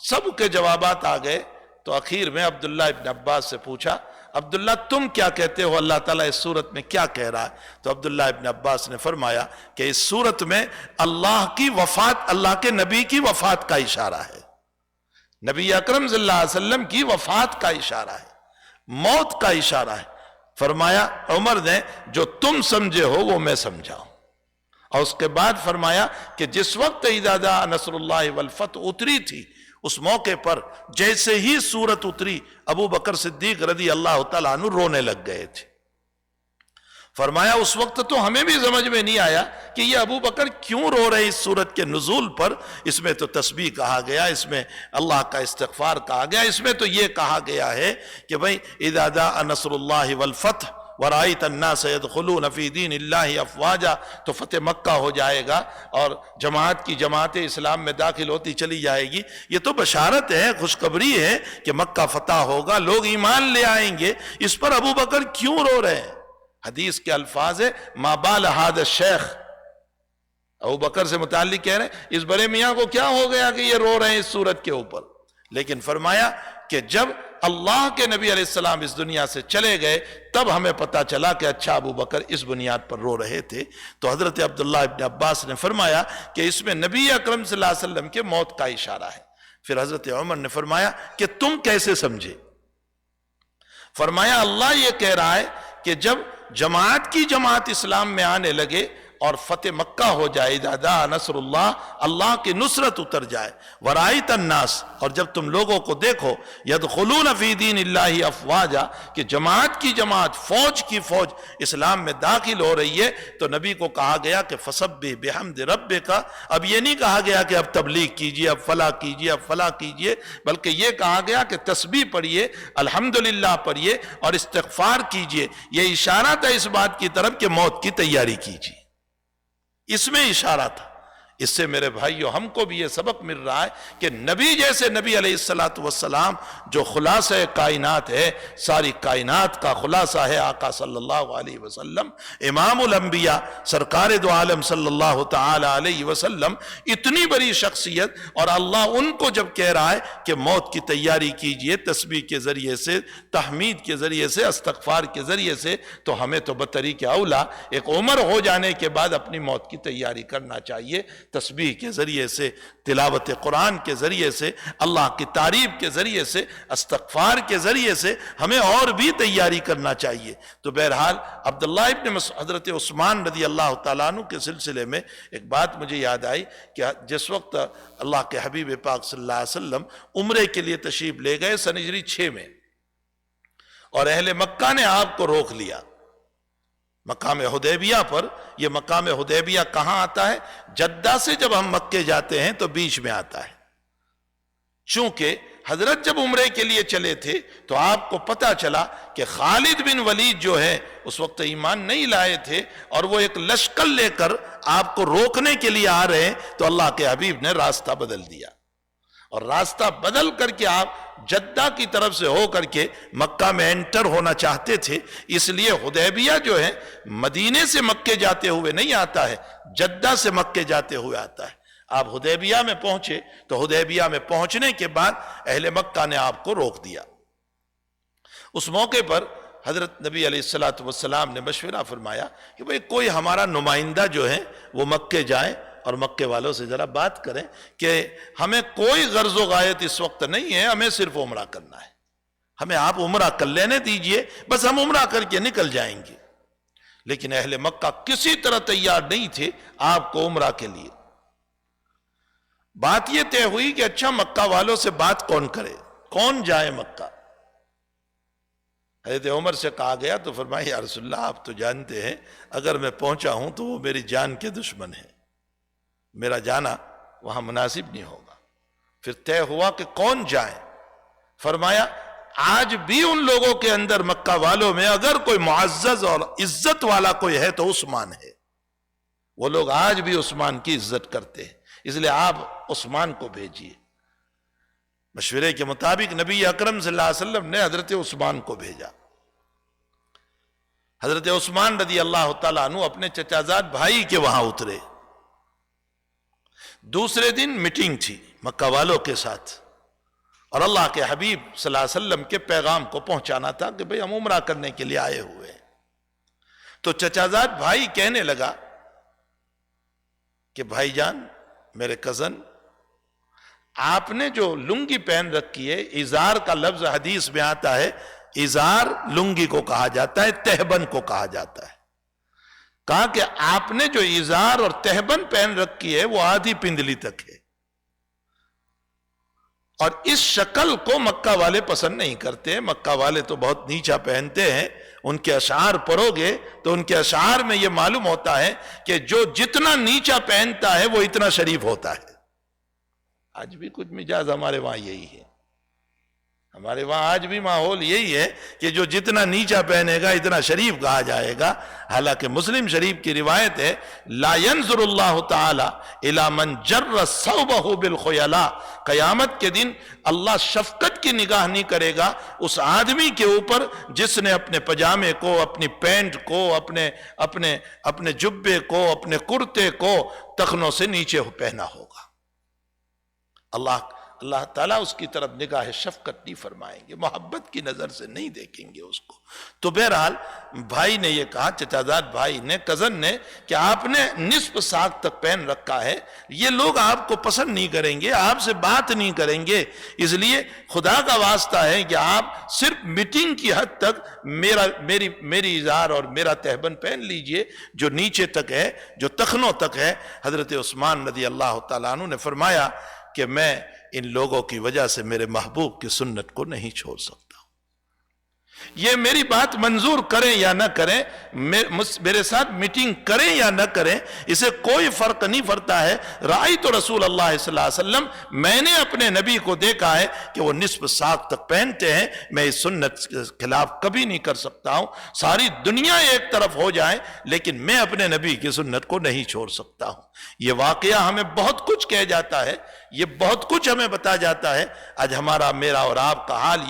S1: سب کے جوابات آ گئے تو اخیر میں عبداللہ ابن عباس سے پوچھا عبداللہ تم کیا کہتے ہو، اللہ تعالیٰ اس صورت میں کیا کہہ رہا ہے؟ تو عبداللہ ابن عباس نے فرمایا کہ اس صورت میں اللہ کی وفات، اللہ کے نبی کی وفات کا اشارہ ہے، نبی اکرم صلی اللہ علیہ وسلم کی وفات کا اشارہ ہے، موت کا اشارہ ہے۔ فرمایا عمر نے جو تم سمجھے ہو وہ میں سمجھا ہوں، اور اس کے بعد فرمایا کہ جس وقت اذا جاء نصر اللہ والفتح اتری تھی، اس موقع پر جیسے ہی سورت اتری ابو بکر صدیق رضی اللہ تعالیٰ عنہ رونے لگ گئے تھے۔ فرمایا اس وقت تو ہمیں بھی سمجھ میں نہیں آیا کہ یہ ابو بکر کیوں رو رہے اس سورت کے نزول پر. اس میں تو تسبیح کہا گیا، اس میں اللہ کا استغفار کہا گیا، اس میں تو یہ کہا گیا ہے کہ بھئی اذا جاء نصر اللہ والفتح ورأیت الناس يدخلون فی دین اللہ افواجا، تو فتح مکہ ہو جائے گا اور جماعت کی جماعتیں اسلام میں داخل ہوتی چلی جائے گی. یہ تو بشارت ہے، خوشخبری ہے کہ مکہ فتح ہوگا، لوگ ایمان لے آئیں گے. اس پر ابو بکر کیوں رو رہے ہیں؟ حدیث کے الفاظ ہے ما بال هذا الشیخ، ابو بکر سے متعلق کہہ رہے ہیں اس بڑے میاں کو کیا ہو گیا کہ یہ رو رہے ہیں اس صورت کے اوپر. لیکن فرمایا کہ جب اللہ کے نبی علیہ السلام اس دنیا سے چلے گئے تب ہمیں پتا چلا کہ اچھا ابو بکر اس بنیاد پر رو رہے تھے. تو حضرت عبداللہ ابن عباس نے فرمایا کہ اس میں نبی اکرم صلی اللہ علیہ وسلم کے موت کا اشارہ ہے. پھر حضرت عمر نے فرمایا کہ تم کیسے سمجھے؟ فرمایا اللہ یہ کہہ رہا ہے کہ جب جماعت کی جماعت اسلام میں آنے لگے اور فتح مکہ ہو جائے، اذا جاء نصر اللہ، اللہ کی نصرت اتر جائے، ورأیت الناس، اور جب تم لوگوں کو دیکھو، یدخلون فی دین اللہ افواجا، کہ جماعت کی جماعت، فوج کی فوج اسلام میں داخل ہو رہی ہے، تو نبی کو کہا گیا کہ فسبح بحمد ربک. اب یہ نہیں کہا گیا کہ اب تبلیغ کیجئے، اب فلاں کیجئے، اب فلاں کیجئے، بلکہ یہ کہا گیا کہ تسبیح پڑھیے، الحمدللہ پڑھیے اور استغفار کیجئے. یہ اشارہ تھا اس بات کی طرف کہ موت کی تیاری کیجئے، اس میں اشارہ تھا. اس سے میرے بھائیو ہم کو بھی یہ سبق مل رہا ہے کہ نبی جیسے نبی علیہ السلام جو خلاصہ کائنات ہے، ساری کائنات کا خلاصہ ہے آقا صلی اللہ علیہ وسلم، امام الانبیاء، سرکار دو عالم صلی اللہ تعالی علیہ وسلم، اتنی بڑی شخصیت، اور اللہ ان کو جب کہہ رہا ہے کہ موت کی تیاری کیجئے تسبیح کے ذریعے سے، تحمید کے ذریعے سے، استغفار کے ذریعے سے، تو ہمیں تو بطریق اولا ایک عمر ہو جانے کے بعد اپنی موت کی تیاری کرنا چاہیے. تسبیح کے ذریعے سے، تلاوت قرآن کے ذریعے سے، اللہ کی تعریف کے ذریعے سے، استغفار کے ذریعے سے ہمیں اور بھی تیاری کرنا چاہیے. تو بہرحال عبداللہ ابن حضرت عثمان رضی اللہ تعالیٰ عنہ کے سلسلے میں ایک بات مجھے یاد آئی کہ جس وقت اللہ کے حبیب پاک صلی اللہ علیہ وسلم عمرے کے لیے تشریف لے گئے سن ہجری 6 میں، اور اہل مکہ نے آپ کو روک لیا مقام حدیبیہ پر. یہ مقام حدیبیہ کہاں آتا ہے؟ جدہ سے جب ہم مکے جاتے ہیں تو بیچ میں آتا ہے. چونکہ حضرت جب عمرے کے لیے چلے تھے تو آپ کو پتا چلا کہ خالد بن ولید جو ہے اس وقت ایمان نہیں لائے تھے، اور وہ ایک لشکر لے کر آپ کو روکنے کے لیے آ رہے ہیں. تو اللہ کے حبیب نے راستہ بدل دیا، اور راستہ بدل کر کے آپ جدہ کی طرف سے ہو کر کے مکہ میں انٹر ہونا چاہتے تھے. اس لیے حدیبیہ جو ہے مدینے سے مکے جاتے ہوئے نہیں آتا ہے، جدہ سے مکے جاتے ہوئے آتا ہے. آپ حدیبیہ میں پہنچے تو حدیبیہ میں پہنچنے کے بعد اہل مکہ نے آپ کو روک دیا. اس موقع پر حضرت نبی علیہ السلام نے مشورہ فرمایا کہ بھئی کوئی ہمارا نمائندہ جو ہے وہ مکے جائے اور مکے والوں سے ذرا بات کریں کہ ہمیں کوئی غرض و غایت اس وقت نہیں ہے، ہمیں صرف عمرہ کرنا ہے، ہمیں آپ عمرہ کر لینے دیجئے، بس ہم عمرہ کر کے نکل جائیں گے. لیکن اہل مکہ کسی طرح تیار نہیں تھے آپ کو عمرہ کے لیے. بات یہ طے ہوئی کہ اچھا مکہ والوں سے بات کون کرے، کون جائے مکہ. حضرت عمر سے کہا گیا تو فرمایا یا رسول اللہ آپ تو جانتے ہیں اگر میں پہنچا ہوں تو وہ میری جان کے دشمن ہیں، میرا جانا وہاں مناسب نہیں ہوگا. پھر طے ہوا کہ کون جائے. فرمایا آج بھی ان لوگوں کے اندر مکہ والوں میں اگر کوئی معزز اور عزت والا کوئی ہے تو عثمان ہے. وہ لوگ آج بھی عثمان کی عزت کرتے ہیں، اس لیے آپ عثمان کو بھیجیے. مشورے کے مطابق نبی اکرم صلی اللہ علیہ وسلم نے حضرت عثمان کو بھیجا. حضرت عثمان رضی اللہ تعالیٰ عنہ اپنے چچا زاد بھائی کے وہاں اترے. دوسرے دن میٹنگ تھی مکہ والوں کے ساتھ، اور اللہ کے حبیب صلی اللہ علیہ وسلم کے پیغام کو پہنچانا تھا کہ بھئی ہم عمرہ کرنے کے لیے آئے ہوئے ہیں. تو چچا زاد بھائی کہنے لگا کہ بھائی جان، میرے کزن، آپ نے جو لنگی پہن رکھی ہے، ازار کا لفظ حدیث میں آتا ہے، ازار لنگی کو کہا جاتا ہے، تہبند کو کہا جاتا ہے. کہا کہ آپ نے جو ازار اور تہبند پہن رکھی ہے وہ آدھی پندلی تک ہے. اور اس شکل کو مکہ والے پسند نہیں کرتے. مکہ والے تو بہت نیچا پہنتے ہیں. ان کے اشعار پڑھو گے تو ان کے اشعار میں یہ معلوم ہوتا ہے کہ جو جتنا نیچا پہنتا ہے وہ اتنا شریف ہوتا ہے. آج بھی کچھ مزاج ہمارے وہاں یہی ہے. ہمارے وہاں آج بھی ماحول یہی ہے کہ جو جتنا نیچا پہنے گا اتنا شریف کہا جائے گا. حالانکہ مسلم شریف کی روایت ہے لا ينظر اللہ تعالی الی من جر ثوبہ بالخیلاء. قیامت کے دن اللہ شفقت کی نگاہ نہیں کرے گا اس آدمی کے اوپر جس نے اپنے پجامے کو، اپنی پینٹ کو، اپنے جبے کو، اپنے کرتے کو ٹخنوں سے نیچے پہنا ہوگا. اللہ تعالیٰ اس کی طرف نگاہ شفقت نہیں فرمائیں گے، محبت کی نظر سے نہیں دیکھیں گے اس کو. تو بہرحال بھائی نے یہ کہا، چچا زاد بھائی نے، کزن نے، کہ آپ نے نصف ساق تک پہن رکھا ہے، یہ لوگ آپ کو پسند نہیں کریں گے، آپ سے بات نہیں کریں گے، اس لیے خدا کا واسطہ ہے کہ آپ صرف میٹنگ کی حد تک میری ازار اور میرا تہبند پہن لیجئے جو نیچے تک ہے، جو ٹخنوں تک ہے. حضرت عثمان رضی اللہ تعالیٰ عنہ نے فرمایا کہ میں ان لوگوں کی وجہ سے میرے محبوب کی سنت کو نہیں چھوڑ سکتا. یہ میری بات منظور کریں یا نہ کریں، میرے ساتھ میٹنگ کریں یا نہ کریں، اسے کوئی فرق نہیں پڑتا ہے. رأیت رسول اللہ صلی اللہ علیہ وسلم، میں نے اپنے نبی کو دیکھا ہے کہ وہ نصف ساق تک پہنتے ہیں. میں اس سنت کے خلاف کبھی نہیں کر سکتا ہوں. ساری دنیا ایک طرف ہو جائے لیکن میں اپنے نبی کی سنت کو نہیں چھوڑ سکتا ہوں. یہ واقعہ ہمیں بہت کچھ کہہ جاتا ہے، یہ بہت کچھ ہمیں بتا جاتا ہے. آج ہمارا، میرا اور آپ کا حال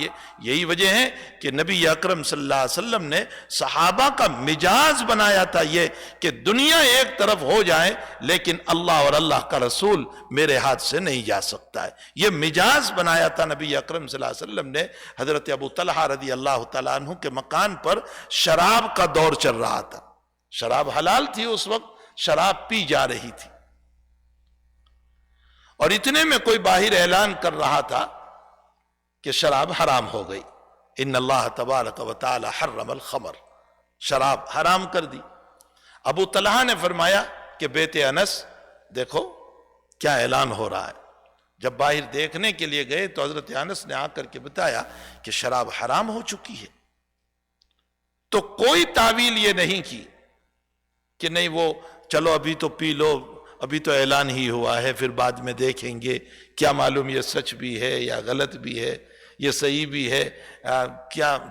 S1: یہی وجہ ہے کہ نبی اکرم صلی اللہ علیہ وسلم نے صحابہ کا مجاز بنایا تھا یہ کہ دنیا ایک طرف ہو جائے لیکن اللہ اور اللہ کا رسول میرے ہاتھ سے نہیں جا سکتا ہے. یہ مجاز بنایا تھا نبی اکرم صلی اللہ علیہ وسلم نے. حضرت ابو طلحہ رضی اللہ تعالیٰ عنہ کے مکان پر شراب کا دور چل رہا تھا. شراب حلال تھی اس وقت، شراب پی جا رہی تھی، اور اتنے میں کوئی باہر اعلان کر رہا تھا کہ شراب حرام ہو گئی. ان اللہ تبارک و تعالی حرم الخمر، شراب حرام کر دی. ابو طلحہ نے فرمایا کہ بیٹے انس دیکھو کیا اعلان ہو رہا ہے. جب باہر دیکھنے کے لیے گئے تو حضرت انس نے آ کر کے بتایا کہ شراب حرام ہو چکی ہے. تو کوئی تعویل یہ نہیں کی کہ نہیں وہ چلو ابھی تو پی لو، ابھی تو اعلان ہی ہوا ہے، پھر بعد میں دیکھیں گے، کیا معلوم یہ سچ بھی ہے یا غلط بھی ہے، یہ صحیح بھی ہے،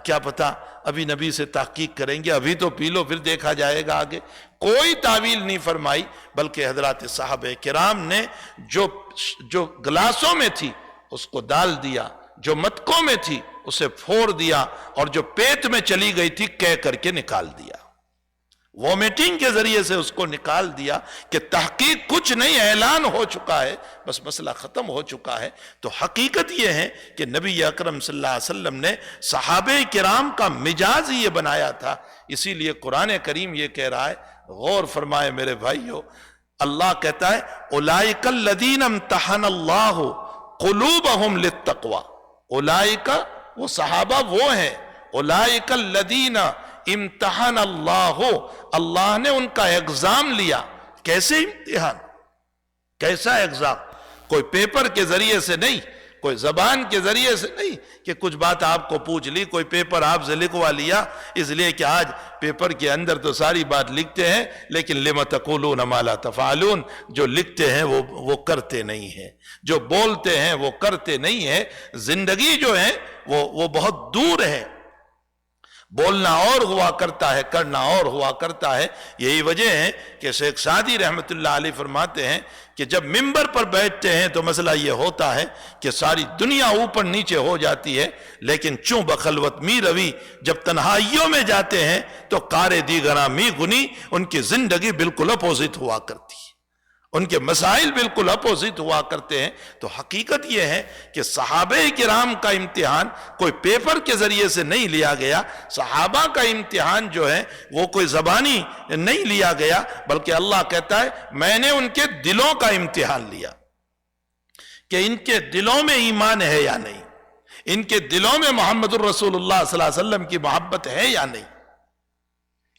S1: کیا پتا، ابھی نبی سے تحقیق کریں گے، ابھی تو پی لو پھر دیکھا جائے گا آگے. کوئی تعویل نہیں فرمائی، بلکہ حضرات صحابہ کرام نے جو گلاسوں میں تھی اس کو ڈال دیا، جو مٹکوں میں تھی اسے پھوڑ دیا، اور جو پیٹ میں چلی گئی تھی کہہ کر کے نکال دیا. وومیٹنگ کے ذریعے سے اس کو نکال دیا کہ تحقیق کچھ نہیں، اعلان ہو چکا ہے، بس مسئلہ ختم ہو چکا ہے. تو حقیقت یہ ہے کہ نبی اکرم صلی اللہ علیہ وسلم نے صحابہ کرام کا مجاز یہ بنایا تھا. اسی لیے قرآن کریم یہ کہہ رہا ہے، غور فرمائے میرے بھائیو، اللہ کہتا ہے اولئک الذین امتحن اللہ قلوبہم للتقوی. اولئک، وہ صحابہ وہ ہیں، اولئک الذین امتحان اللہ نے ان کا ایگزام لیا. کیسے امتحان؟ کیسا ایگزام؟ کوئی پیپر کے ذریعے سے نہیں، کوئی زبان کے ذریعے سے نہیں کہ کچھ بات آپ کو پوچھ لی، کوئی پیپر آپ سے لکھوا لیا. اس لیے کہ آج پیپر کے اندر تو ساری بات لکھتے ہیں لیکن لم تقولون ما لا تفعلون، جو لکھتے ہیں وہ کرتے نہیں ہیں، جو بولتے ہیں وہ کرتے نہیں ہیں. زندگی جو ہے وہ بہت دور ہے. بولنا اور ہوا کرتا ہے، کرنا اور ہوا کرتا ہے. یہی وجہ ہے کہ شیخ سعدی رحمت اللہ علیہ فرماتے ہیں کہ جب ممبر پر بیٹھتے ہیں تو مسئلہ یہ ہوتا ہے کہ ساری دنیا اوپر نیچے ہو جاتی ہے، لیکن چوں بخلوت می روی، جب تنہائیوں میں جاتے ہیں تو کار دیگراں می گنی، ان کی زندگی بالکل اپوزٹ ہوا کرتی ہے، ان کے مسائل بالکل اپوزٹ ہوا کرتے ہیں. تو حقیقت یہ ہے کہ صحابہ کرام کا امتحان کوئی پیپر کے ذریعے سے نہیں لیا گیا. صحابہ کا امتحان جو ہے وہ کوئی زبانی نہیں لیا گیا، بلکہ اللہ کہتا ہے میں نے ان کے دلوں کا امتحان لیا کہ ان کے دلوں میں ایمان ہے یا نہیں، ان کے دلوں میں محمد الرسول اللہ صلی اللہ علیہ وسلم کی محبت ہے یا نہیں،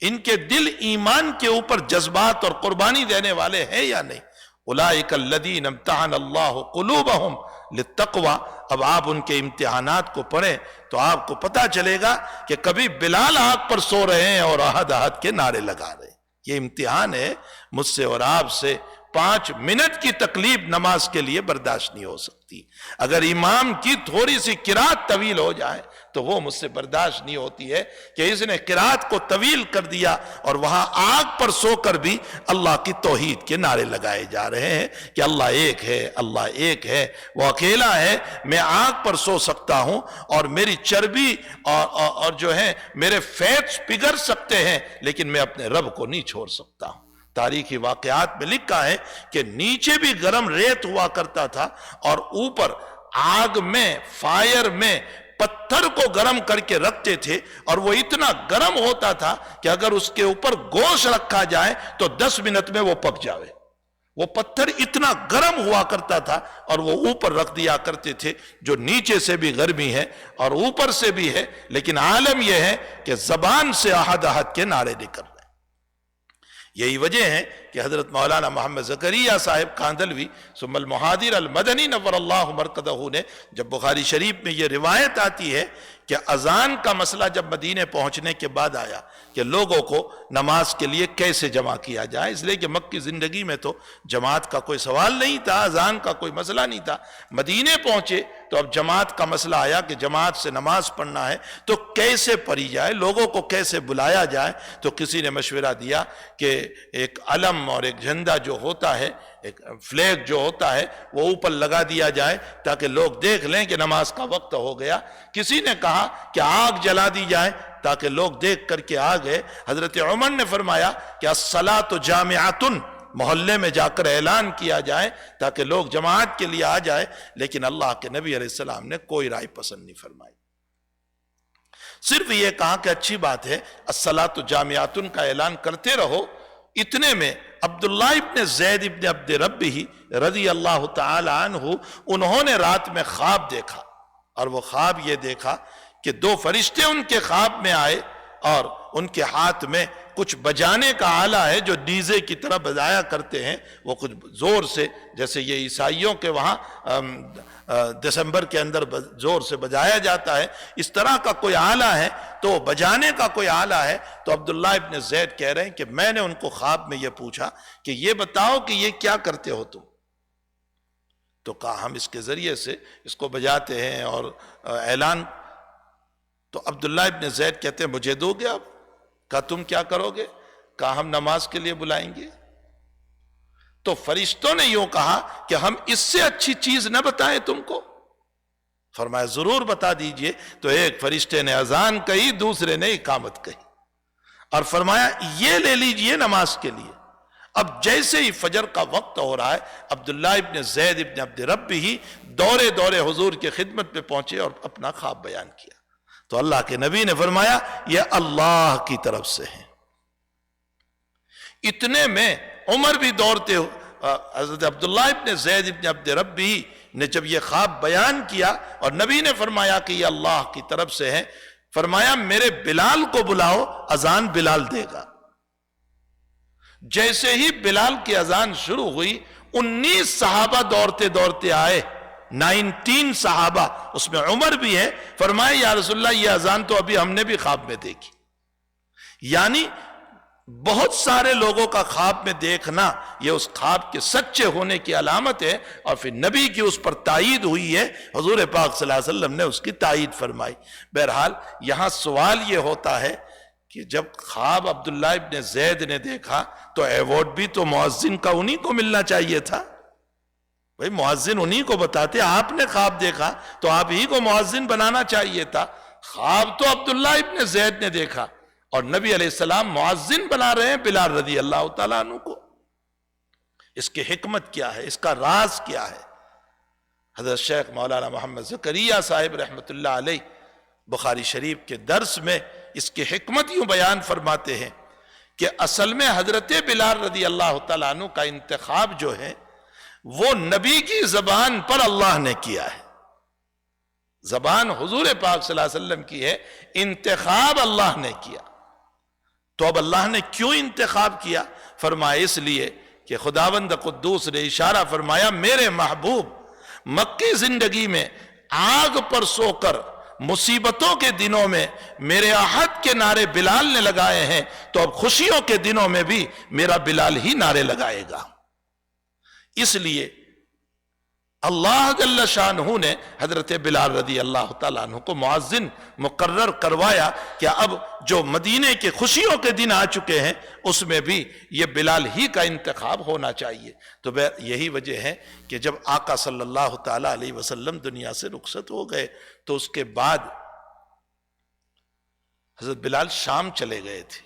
S1: ان کے دل ایمان کے اوپر جذبات اور قربانی دینے والے ہیں یا نہیں. اولئک الذین امتحن اللہ قلوبہم للتقوی۔ اب آپ ان کے امتحانات کو پڑھیں تو آپ کو پتا چلے گا کہ کبھی بلال آگ پر سو رہے ہیں اور احد احد کے نعرے لگا رہے ہیں۔ یہ امتحان ہے مجھ سے اور آپ سے۔ 5 منٹ کی تکلیف نماز کے لیے برداشت نہیں ہو سکتی۔ اگر امام کی تھوڑی سی قرات طویل ہو جائے تو وہ مجھ سے برداشت نہیں ہوتی ہے کہ اس نے قرات کو طویل کر دیا اور وہاں آگ پر سو کر بھی اللہ کی توحید کے نعرے لگائے جا رہے ہیں کہ اللہ ایک ہے، اللہ ایک ہے، وہ اکیلا ہے۔ میں آگ پر سو سکتا ہوں اور میری چربی اور جو ہے میرے فیٹس پگھل سکتے ہیں، لیکن میں اپنے رب کو نہیں چھوڑ سکتا ہوں۔ تاریخی واقعات میں لکھا ہے کہ نیچے بھی گرم ریت ہوا کرتا تھا اور اوپر آگ میں، فائر میں پتھر کو گرم کر کے رکھتے تھے، اور وہ اتنا گرم ہوتا تھا کہ اگر اس کے اوپر گوشت رکھا جائے تو 10 منٹ میں وہ پک جاوے۔ وہ پتھر اتنا گرم ہوا کرتا تھا اور وہ اوپر رکھ دیا کرتے تھے، جو نیچے سے بھی گرمی ہے اور اوپر سے بھی ہے، لیکن عالم یہ ہے کہ زبان سے احد احد کے نعرے نکل رہے ہیں۔ یہی وجہ ہے کہ حضرت مولانا محمد زکریا صاحب کاندھلوی ثم المہادر المدنی نور اللہ مرقدہ نے، جب بخاری شریف میں یہ روایت آتی ہے کہ اذان کا مسئلہ جب مدینے پہنچنے کے بعد آیا کہ لوگوں کو نماز کے لیے کیسے جمع کیا جائے، اس لیے کہ مکی زندگی میں تو جماعت کا کوئی سوال نہیں تھا، اذان کا کوئی مسئلہ نہیں تھا۔ مدینے پہنچے تو اب جماعت کا مسئلہ آیا کہ جماعت سے نماز پڑھنا ہے تو کیسے پڑھی جائے، لوگوں کو کیسے بلایا جائے۔ تو کسی نے مشورہ دیا کہ ایک علم اور ایک جھنڈا جو ہوتا ہے، ایک فلیگ جو ہوتا ہے، وہ اوپر لگا دیا جائے تاکہ لوگ دیکھ لیں کہ نماز کا وقت ہو گیا۔ کسی نے کہا کہ آگ جلا دی جائے تاکہ لوگ دیکھ کر کے آ گئے۔ حضرت عمر نے فرمایا کہ الصلاۃ جامعۃ، محلے میں جا کر اعلان کیا جائے تاکہ لوگ جماعت کے لیے آ جائے، لیکن اللہ کے نبی علیہ السلام نے کوئی رائے پسند نہیں فرمائی، صرف یہ کہا کہ اچھی بات ہے الصلاۃ جامعۃ کا اعلان کرتے رہو۔ اتنے میں عبداللہ ابن زید ابن عبد ربہ رضی اللہ تعالی عنہ، انہوں نے رات میں خواب دیکھا، اور وہ خواب یہ دیکھا کہ 2 فرشتے ان کے خواب میں آئے اور ان کے ہاتھ میں کچھ بجانے کا آلہ ہے جو ڈیزے کی طرح بجایا کرتے ہیں، وہ کچھ زور سے، جیسے یہ عیسائیوں کے وہاں دسمبر کے اندر زور سے بجایا جاتا ہے، اس طرح کا کوئی آلہ ہے، تو بجانے کا کوئی آلہ ہے۔ تو عبداللہ ابن زید کہہ رہے ہیں کہ میں نے ان کو خواب میں یہ پوچھا کہ یہ بتاؤ کہ یہ کیا کرتے ہو تم؟ تو کہا ہم اس کے ذریعے سے اس کو بجاتے ہیں اور اعلان۔ تو عبداللہ ابن زید کہتے ہیں مجھے دو گے آپ؟ کہا تم کیا کرو گے؟ کہا ہم نماز کے لیے بلائیں گے۔ تو فرشتوں نے یوں کہا کہ ہم اس سے اچھی چیز نہ بتائیں تم کو؟ فرمایا ضرور بتا دیجئے۔ تو ایک فرشتے نے اذان کہی، دوسرے نے اقامت کہی، اور فرمایا یہ لے لیجئے نماز کے لیے۔ اب جیسے ہی فجر کا وقت ہو رہا ہے، عبداللہ ابن زید ابن عبد ربہ ہی دورے حضور کی خدمت پہ پہنچے اور اپنا خواب بیان کیا۔ تو اللہ کے نبی نے فرمایا یہ اللہ کی طرف سے ہے۔ اتنے میں عمر بھی دوڑتے ہو، حضرت عبداللہ ابن زید ابن عبد ربہ نے جب یہ خواب بیان کیا اور نبی نے فرمایا کہ یہ اللہ کی طرف سے ہے، فرمایا میرے بلال کو بلاؤ، اذان بلال دے گا۔ جیسے ہی بلال کی اذان شروع ہوئی، 19 صحابہ دوڑتے آئے، 19 صحابہ، اس میں عمر بھی ہے۔ فرمایا یا رسول اللہ یہ اذان تو ابھی ہم نے بھی خواب میں دیکھی۔ یعنی بہت سارے لوگوں کا خواب میں دیکھنا یہ اس خواب کے سچے ہونے کی علامت ہے، اور پھر نبی کی اس پر تائید ہوئی ہے، حضور پاک صلی اللہ علیہ وسلم نے اس کی تائید فرمائی۔ بہرحال یہاں سوال یہ ہوتا ہے کہ جب خواب عبداللہ ابن زید نے دیکھا تو ایوارڈ بھی تو مؤذن کا انہی کو ملنا چاہیے تھا۔ بھئی مؤذن انہی کو بتاتے، آپ نے خواب دیکھا تو آپ ہی کو مؤذن بنانا چاہیے تھا۔ خواب تو عبداللہ ابن زید نے دیکھا اور نبی علیہ السلام مؤذن بنا رہے ہیں بلال رضی اللہ تعالیٰ عنہ کو۔ اس کی حکمت کیا ہے، اس کا راز کیا ہے؟ حضرت شیخ مولانا محمد زکریا صاحب رحمۃ اللہ علیہ بخاری شریف کے درس میں اس کی حکمت یوں بیان فرماتے ہیں کہ اصل میں حضرت بلال رضی اللہ تعالیٰ عنہ کا انتخاب جو ہے وہ نبی کی زبان پر اللہ نے کیا ہے۔ زبان حضور پاک صلی اللہ علیہ وسلم کی ہے، انتخاب اللہ نے کیا۔ تو اب اللہ نے کیوں انتخاب کیا؟ فرمایا اس لیے کہ خداوند قدوس نے اشارہ فرمایا میرے محبوب مکی زندگی میں آگ پر سو کر مصیبتوں کے دنوں میں میرے احد کے نعرے بلال نے لگائے ہیں، تو اب خوشیوں کے دنوں میں بھی میرا بلال ہی نعرے لگائے گا۔ اس لیے اللہ جل شانہ نے حضرت بلال رضی اللہ تعالیٰ عنہ کو مؤذن مقرر کروایا کہ اب جو مدینے کے خوشیوں کے دن آ چکے ہیں اس میں بھی یہ بلال ہی کا انتخاب ہونا چاہیے۔ تو یہی وجہ ہے کہ جب آقا صلی اللہ تعالیٰ علیہ وسلم دنیا سے رخصت ہو گئے تو اس کے بعد حضرت بلال شام چلے گئے تھے،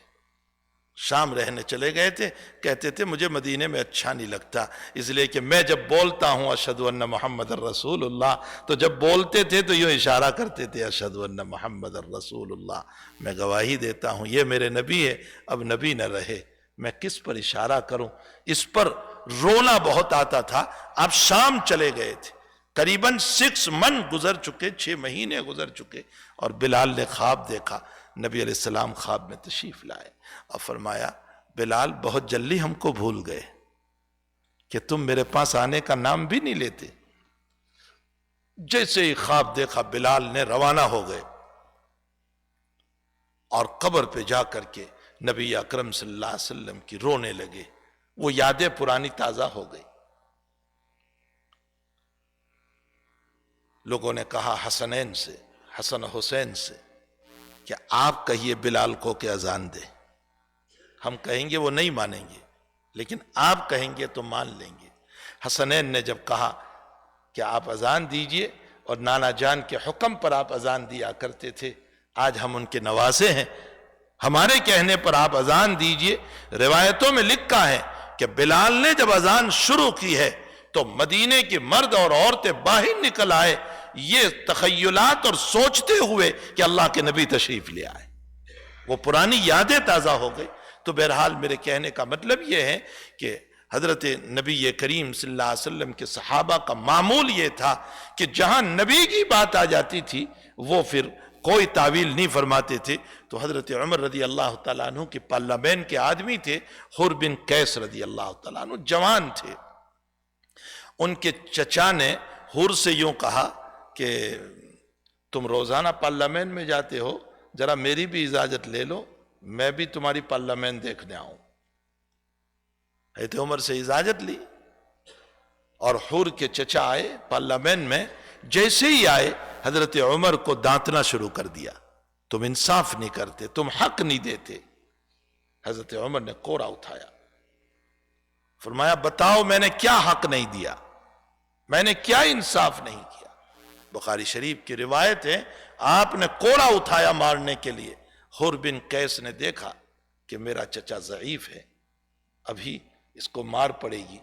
S1: شام رہنے چلے گئے تھے۔ کہتے تھے مجھے مدینے میں اچھا نہیں لگتا، اس لیے کہ میں جب بولتا ہوں اشہد ان محمد الرسول اللہ، تو جب بولتے تھے تو یوں اشارہ کرتے تھے اشہد ان محمد الرسول اللہ، میں گواہی دیتا ہوں یہ میرے نبی ہے، اب نبی نہ رہے میں کس پر اشارہ کروں۔ اس پر رونا بہت آتا تھا۔ اب شام چلے گئے تھے، قریباً 6 منتھ گزر چکے، 6 مہینے گزر چکے، اور بلال نے خواب دیکھا۔ نبی علیہ السلام خواب میں تشریف لائے اور فرمایا بلال بہت جلدی ہم کو بھول گئے کہ تم میرے پاس آنے کا نام بھی نہیں لیتے۔ جیسے ہی خواب دیکھا بلال نے روانہ ہو گئے اور قبر پہ جا کر کے نبی اکرم صلی اللہ علیہ وسلم کی رونے لگے۔ وہ یادیں پرانی تازہ ہو گئی۔ لوگوں نے کہا حسنین سے، حسن حسین سے کہ آپ کہیے بلال کو کہ اذان دے۔ ہم کہیں گے وہ نہیں مانیں گے، لیکن آپ کہیں گے تو مان لیں گے۔ حسنین نے جب کہا کہ آپ اذان دیجئے، اور نانا جان کے حکم پر آپ اذان دیا کرتے تھے، آج ہم ان کے نواسے ہیں، ہمارے کہنے پر آپ اذان دیجئے۔ روایتوں میں لکھا ہے کہ بلال نے جب اذان شروع کی ہے تو مدینے کے مرد اور عورتیں باہر نکل آئے، یہ تخیلات اور سوچتے ہوئے کہ اللہ کے نبی تشریف لے آئے۔ وہ پرانی یادیں تازہ ہو گئی۔ تو بہرحال میرے کہنے کا مطلب یہ ہے کہ حضرت نبی کریم صلی اللہ علیہ وسلم کے صحابہ کا معمول یہ تھا کہ جہاں نبی کی بات آ جاتی تھی وہ پھر کوئی تعویل نہیں فرماتے تھے۔ تو حضرت عمر رضی اللہ تعالیٰ عنہ کے پارلیمنٹ کے آدمی تھے، حر بن قیس رضی اللہ تعالیٰ عنہ، جوان تھے۔ ان کے چچا نے حر سے یوں کہا کہ تم روزانہ پارلیمنٹ میں جاتے ہو، ذرا میری بھی اجازت لے لو، میں بھی تمہاری پارلیمنٹ دیکھنے آؤں۔ حضرت عمر سے اجازت لی اور حر کے چچا آئے پارلیمنٹ میں۔ جیسے ہی آئے حضرت عمر کو دانتنا شروع کر دیا، تم انصاف نہیں کرتے، تم حق نہیں دیتے۔ حضرت عمر نے کوڑا اٹھایا، فرمایا بتاؤ میں نے کیا حق نہیں دیا، میں نے کیا انصاف نہیں کیا۔ بخاری شریف کی روایت ہے آپ نے کوڑا اٹھایا مارنے کے لیے۔ حر بن قیس نے دیکھا کہ میرا چچا ضعیف ہے، ابھی اس کو مار پڑے گی۔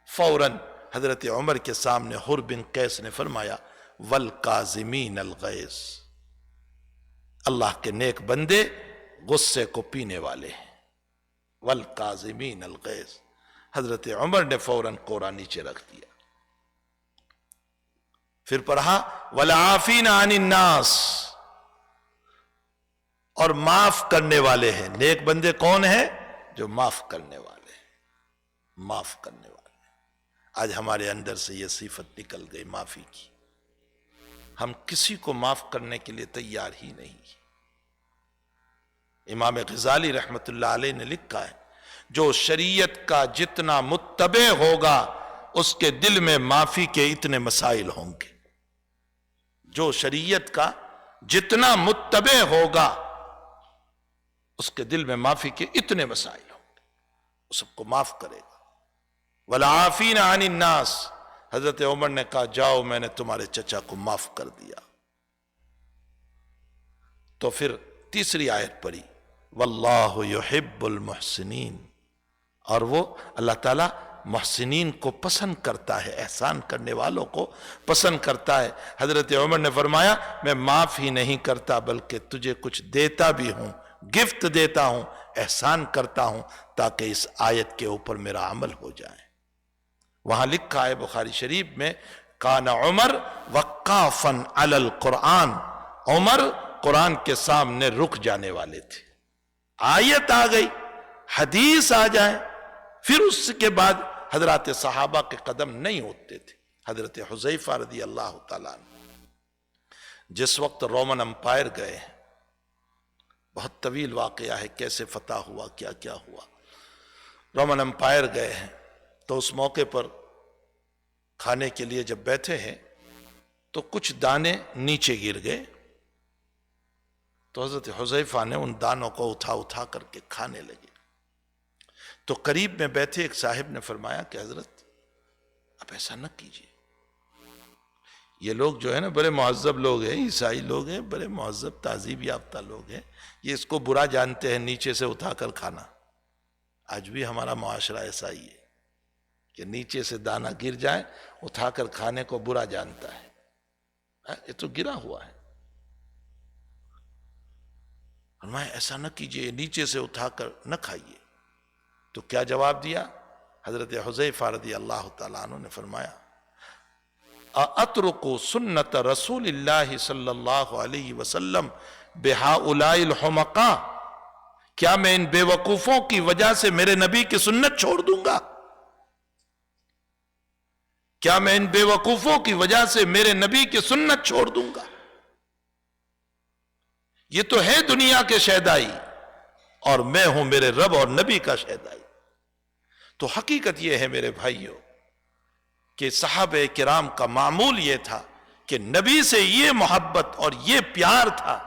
S1: فوراً حضرت عمر کے سامنے حر بن قیس نے فرمایا والکاظمین الغیظ، اللہ کے نیک بندے غصے کو پینے والے ہیں، والکاظمین الغیظ۔ حضرت عمر نے فوراً کوڑا نیچے رکھ دیا، پھر پڑھا والعافین عن الناس، اور معاف کرنے والے ہیں۔ نیک بندے کون ہیں؟ جو معاف کرنے والے ہیں، معاف کرنے والے۔ آج ہمارے اندر سے یہ صفت نکل گئی معافی کی، ہم کسی کو معاف کرنے کے لیے تیار ہی نہیں۔ امام غزالی رحمت اللہ علیہ نے لکھا ہے جو شریعت کا جتنا متبع ہوگا اس کے دل میں معافی کے اتنے مسائل ہوں گے۔ جو شریعت کا جتنا متبع ہوگا اس کے دل میں معافی کے اتنے مسائل ہوں گے، وہ سب کو معاف کرے گا۔ والعافین عن الناس، حضرت عمر نے کہا جاؤ میں نے تمہارے چچا کو معاف کر دیا۔ تو پھر تیسری آیت پڑھی واللہ یحب المحسنین، اور وہ اللہ تعالیٰ محسنین کو پسند کرتا ہے، احسان کرنے والوں کو پسند کرتا ہے۔ حضرت عمر نے فرمایا میں معاف ہی نہیں کرتا بلکہ تجھے کچھ دیتا بھی ہوں، گفٹ دیتا ہوں، احسان کرتا ہوں تاکہ اس آیت کے اوپر میرا عمل ہو جائے۔ وہاں لکھا ہے بخاری شریف میں کان عمر وقافا علی القرآن، عمر قرآن کے سامنے رک جانے والے تھے۔ آیت آ گئی، حدیث آ جائے، پھر اس کے بعد حضرات صحابہ کے قدم نہیں ہوتے تھے، حضرت حذیفہ رضی اللہ تعالیٰ عنہ جس وقت رومن امپائر گئے، بہت طویل واقعہ ہے کیسے فتح ہوا، کیا کیا ہوا۔ رومن امپائر گئے ہیں تو اس موقع پر کھانے کے لیے جب بیٹھے ہیں تو کچھ دانے نیچے گر گئے، تو حضرت حذیفہ نے ان دانوں کو اٹھا اٹھا کر کے کھانے لگے۔ تو قریب میں بیٹھے ایک صاحب نے فرمایا کہ حضرت اب ایسا نہ کیجیے، یہ لوگ جو ہے نا بڑے مہذب لوگ ہیں، عیسائی لوگ ہیں، بڑے مہذب تہذیب یافتہ لوگ ہیں، یہ اس کو برا جانتے ہیں نیچے سے اٹھا کر کھانا۔ آج بھی ہمارا معاشرہ ایسا ہی ہے کہ نیچے سے دانہ گر جائے اٹھا کر کھانے کو برا جانتا ہے، یہ تو گرا ہوا ہے۔ فرمایا ایسا نہ کیجیے، نیچے سے اٹھا کر نہ کھائیے۔ تو کیا جواب دیا حضرت حذیفہ رضی اللہ تعالیٰ عنہ نے؟ فرمایا اترک سنت رسول اللہ صلی اللہ علیہ وسلم بہؤلاء الحمقاء، کیا میں ان بے وقوفوں کی وجہ سے میرے نبی کی سنت چھوڑ دوں گا؟ کیا میں ان بے وقوفوں کی وجہ سے میرے نبی کی سنت چھوڑ دوں گا؟ یہ تو ہے دنیا کے شیدائی اور میں ہوں میرے رب اور نبی کا شیدائی۔ تو حقیقت یہ ہے میرے بھائیوں کہ صحابہ کرام کا معمول یہ تھا کہ نبی سے یہ محبت اور یہ پیار تھا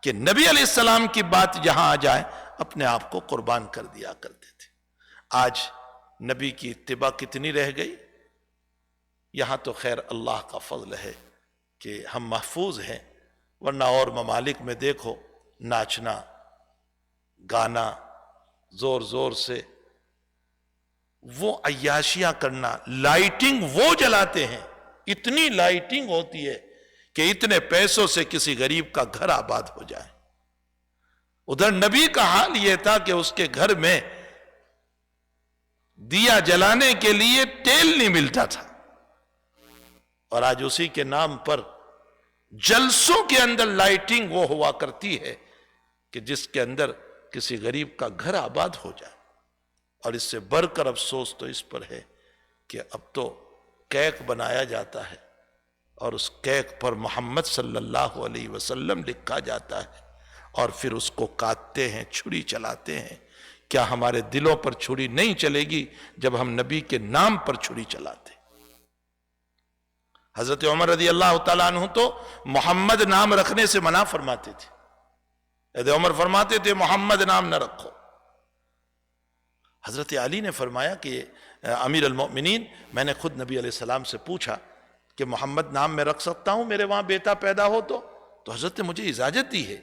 S1: کہ نبی علیہ السلام کی بات جہاں آ جائے اپنے آپ کو قربان کر دیا کرتے تھے۔ آج نبی کی اتباع کتنی رہ گئی؟ یہاں تو خیر اللہ کا فضل ہے کہ ہم محفوظ ہیں، ورنہ اور ممالک میں دیکھو ناچنا گانا زور زور سے، وہ عیاشیاں کرنا، لائٹنگ وہ جلاتے ہیں، اتنی لائٹنگ ہوتی ہے کہ اتنے پیسوں سے کسی غریب کا گھر آباد ہو جائے۔ ادھر نبی کا حال یہ تھا کہ اس کے گھر میں دیا جلانے کے لیے تیل نہیں ملتا تھا، اور آج اسی کے نام پر جلسوں کے اندر لائٹنگ وہ ہوا کرتی ہے کہ جس کے اندر کسی غریب کا گھر آباد ہو جائے۔ اور اس سے بڑھ کر افسوس تو اس پر ہے کہ اب تو کیک بنایا جاتا ہے اور اس کیک پر محمد صلی اللہ علیہ وسلم لکھا جاتا ہے، اور پھر اس کو کاٹتے ہیں، چھری چلاتے ہیں۔ کیا ہمارے دلوں پر چھری نہیں چلے گی جب ہم نبی کے نام پر چھری چلاتے؟ حضرت عمر رضی اللہ تعالیٰ عنہ تو محمد نام رکھنے سے منع فرماتے تھے۔ حضرت عمر فرماتے تھے محمد نام نہ رکھو۔ حضرت علی نے فرمایا کہ امیر المؤمنین، میں نے خود نبی علیہ السلام سے پوچھا کہ محمد نام میں رکھ سکتا ہوں میرے وہاں بیٹا پیدا ہو تو حضرت نے مجھے اجازت دی ہے،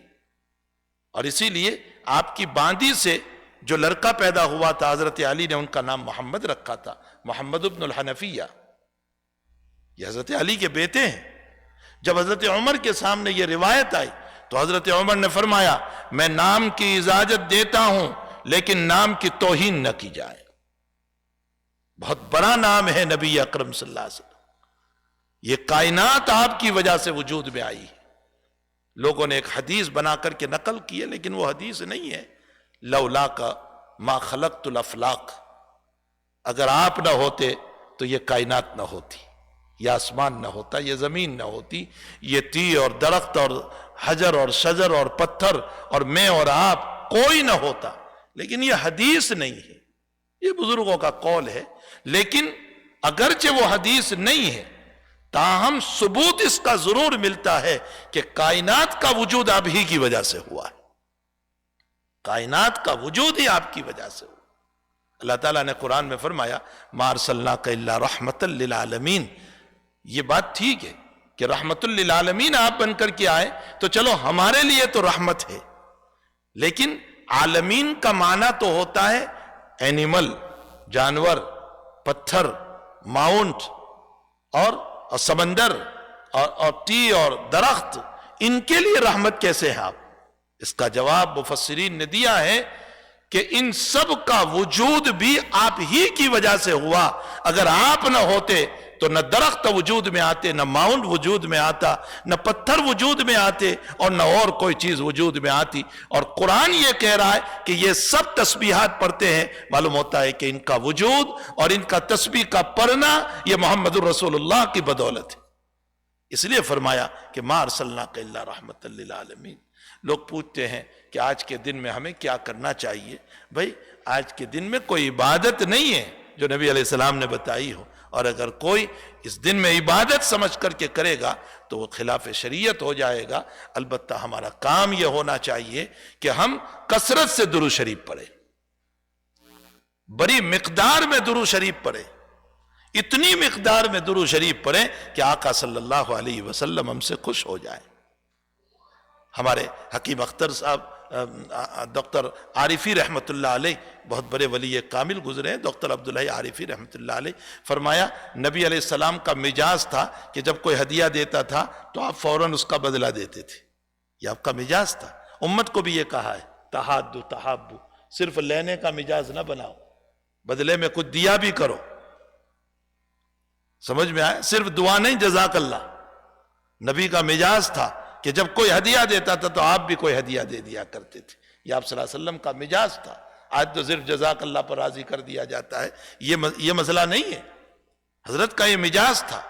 S1: اور اسی لیے آپ کی باندی سے جو لڑکا پیدا ہوا تھا حضرت علی نے ان کا نام محمد رکھا تھا، محمد ابن الحنفیہ۔ یہ حضرت علی کے بیٹے ہیں۔ جب حضرت عمر کے سامنے یہ روایت آئی تو حضرت عمر نے فرمایا میں نام کی اجازت دیتا ہوں لیکن نام کی توہین نہ کی جائے۔ بہت بڑا نام ہے نبی اکرم صلی اللہ علیہ وسلم، یہ کائنات آپ کی وجہ سے وجود میں آئی ہے۔ لوگوں نے ایک حدیث بنا کر کے نقل کی ہے لیکن وہ حدیث نہیں ہے، لولا کا ما خلقت الافلاق، اگر آپ نہ ہوتے تو یہ کائنات نہ ہوتی، یہ آسمان نہ ہوتا، یہ زمین نہ ہوتی، یہ تی اور درخت اور حجر اور شجر اور پتھر اور میں اور آپ کوئی نہ ہوتا۔ لیکن یہ حدیث نہیں ہے، یہ بزرگوں کا قول ہے، لیکن اگرچہ وہ حدیث نہیں ہے تاہم ثبوت اس کا ضرور ملتا ہے کہ کائنات کا وجود آپ ہی کی وجہ سے ہوا ہے، کائنات کا وجود ہی آپ کی وجہ سے ہوا۔ اللہ تعالیٰ نے قرآن میں فرمایا ما ارسلناک الا رحمتا للعالمین، یہ بات ٹھیک ہے کہ رحمت للعالمین آپ بن کر کے آئے تو چلو ہمارے لیے تو رحمت ہے، لیکن عالمین کا معنی تو ہوتا ہے اینیمل، جانور، پتھر، ماؤنٹ اور سمندر اور ٹی اور درخت، ان کے لیے رحمت کیسے ہے آپ؟ اس کا جواب مفسرین نے دیا ہے کہ ان سب کا وجود بھی آپ ہی کی وجہ سے ہوا، اگر آپ نہ ہوتے تو نہ درخت وجود میں آتے، نہ ماؤنٹ وجود میں آتا، نہ پتھر وجود میں آتے، اور نہ اور کوئی چیز وجود میں آتی۔ اور قرآن یہ کہہ رہا ہے کہ یہ سب تسبیحات پڑھتے ہیں، معلوم ہوتا ہے کہ ان کا وجود اور ان کا تسبیح کا پڑھنا یہ محمد الرسول اللہ کی بدولت ہے۔ اس لیے فرمایا کہ ما ارسلناک الا رحمۃ للعالمین۔ لوگ پوچھتے ہیں کہ آج کے دن میں ہمیں کیا کرنا چاہیے؟ بھائی آج کے دن میں کوئی عبادت نہیں ہے جو نبی علیہ السلام نے بتائی ہو، اور اگر کوئی اس دن میں عبادت سمجھ کر کے کرے گا تو وہ خلاف شریعت ہو جائے گا۔ البتہ ہمارا کام یہ ہونا چاہیے کہ ہم کثرت سے درود شریف پڑھیں، بڑی مقدار میں درود شریف پڑھیں، اتنی مقدار میں درود شریف پڑھیں کہ آقا صلی اللہ علیہ وسلم ہم سے خوش ہو جائیں۔ ہمارے حکیم اختر صاحب ڈاکٹر عارفی رحمۃ اللہ علیہ بہت بڑے ولی کامل گزرے ہیں، ڈاکٹر عبداللہ عارفی رحمۃ اللہ علیہ، فرمایا نبی علیہ السلام کا مزاج تھا کہ جب کوئی ہدیہ دیتا تھا تو آپ فوراً اس کا بدلہ دیتے تھے، یہ آپ کا مزاج تھا۔ امت کو بھی یہ کہا ہے تحادو تحابو، صرف لینے کا مزاج نہ بناؤ، بدلے میں کچھ دیا بھی کرو۔ سمجھ میں آئے؟ صرف دعا نہیں، جزاک اللہ۔ نبی کا مزاج تھا کہ جب کوئی ہدیہ دیتا تھا تو آپ بھی کوئی ہدیہ دے دیا کرتے تھے، یہ آپ صلی اللہ علیہ وسلم کا مزاج تھا۔ آج تو صرف جزاک اللہ پر راضی کر دیا جاتا ہے، یہ مسئلہ نہیں ہے، حضرت کا یہ مزاج تھا۔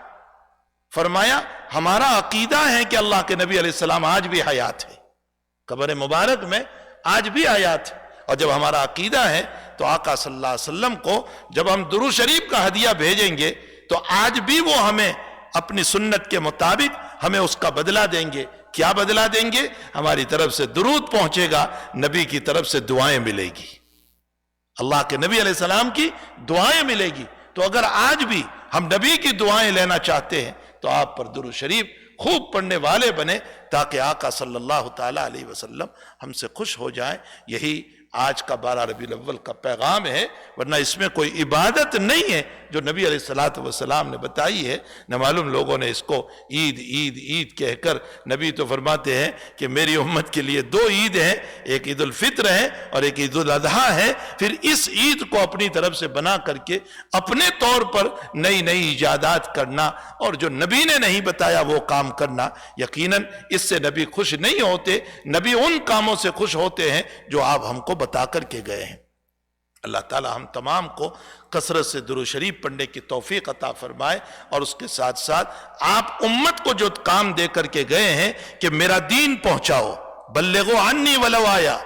S1: فرمایا ہمارا عقیدہ ہے کہ اللہ کے نبی علیہ السلام آج بھی حیات ہے، قبر مبارک میں آج بھی حیات ہے، اور جب ہمارا عقیدہ ہے تو آقا صلی اللہ علیہ وسلم کو جب ہم درود شریف کا ہدیہ بھیجیں گے تو آج بھی وہ ہمیں اپنی سنت کے مطابق ہمیں اس کا بدلہ دیں گے۔ کیا بدلہ دیں گے؟ ہماری طرف سے درود پہنچے گا، نبی کی طرف سے دعائیں ملے گی، اللہ کے نبی علیہ السلام کی دعائیں ملے گی۔ تو اگر آج بھی ہم نبی کی دعائیں لینا چاہتے ہیں تو آپ پر درود شریف خوب پڑھنے والے بنے، تاکہ آقا صلی اللہ تعالی علیہ وسلم ہم سے خوش ہو جائیں۔ یہی آج کا 12 ربیع الاول کا پیغام ہے، ورنہ اس میں کوئی عبادت نہیں ہے جو نبی علیہ السلام نے بتائی ہے۔ نہ معلوم لوگوں نے اس کو عید عید عید کہہ کر، نبی تو فرماتے ہیں کہ میری امت کے لیے 2 عید ہیں، ایک عید الفطر ہے اور ایک عید الاضحیٰ ہے۔ پھر اس عید کو اپنی طرف سے بنا کر کے اپنے طور پر نئی نئی ایجادات کرنا اور جو نبی نے نہیں بتایا وہ کام کرنا، یقیناً اس سے نبی خوش نہیں ہوتے۔ نبی ان کاموں سے خوش ہوتے ہیں جو آپ ہم کو بتا کر کے گئے ہیں۔ اللہ تعالی ہم تمام کو کثرت سے درود شریف پڑھنے کی توفیق عطا فرمائے، اور اس کے ساتھ ساتھ آپ امت کو جو کام دے کر کے گئے ہیں کہ میرا دین پہنچاؤ، بلغوا عنی ولو آیا،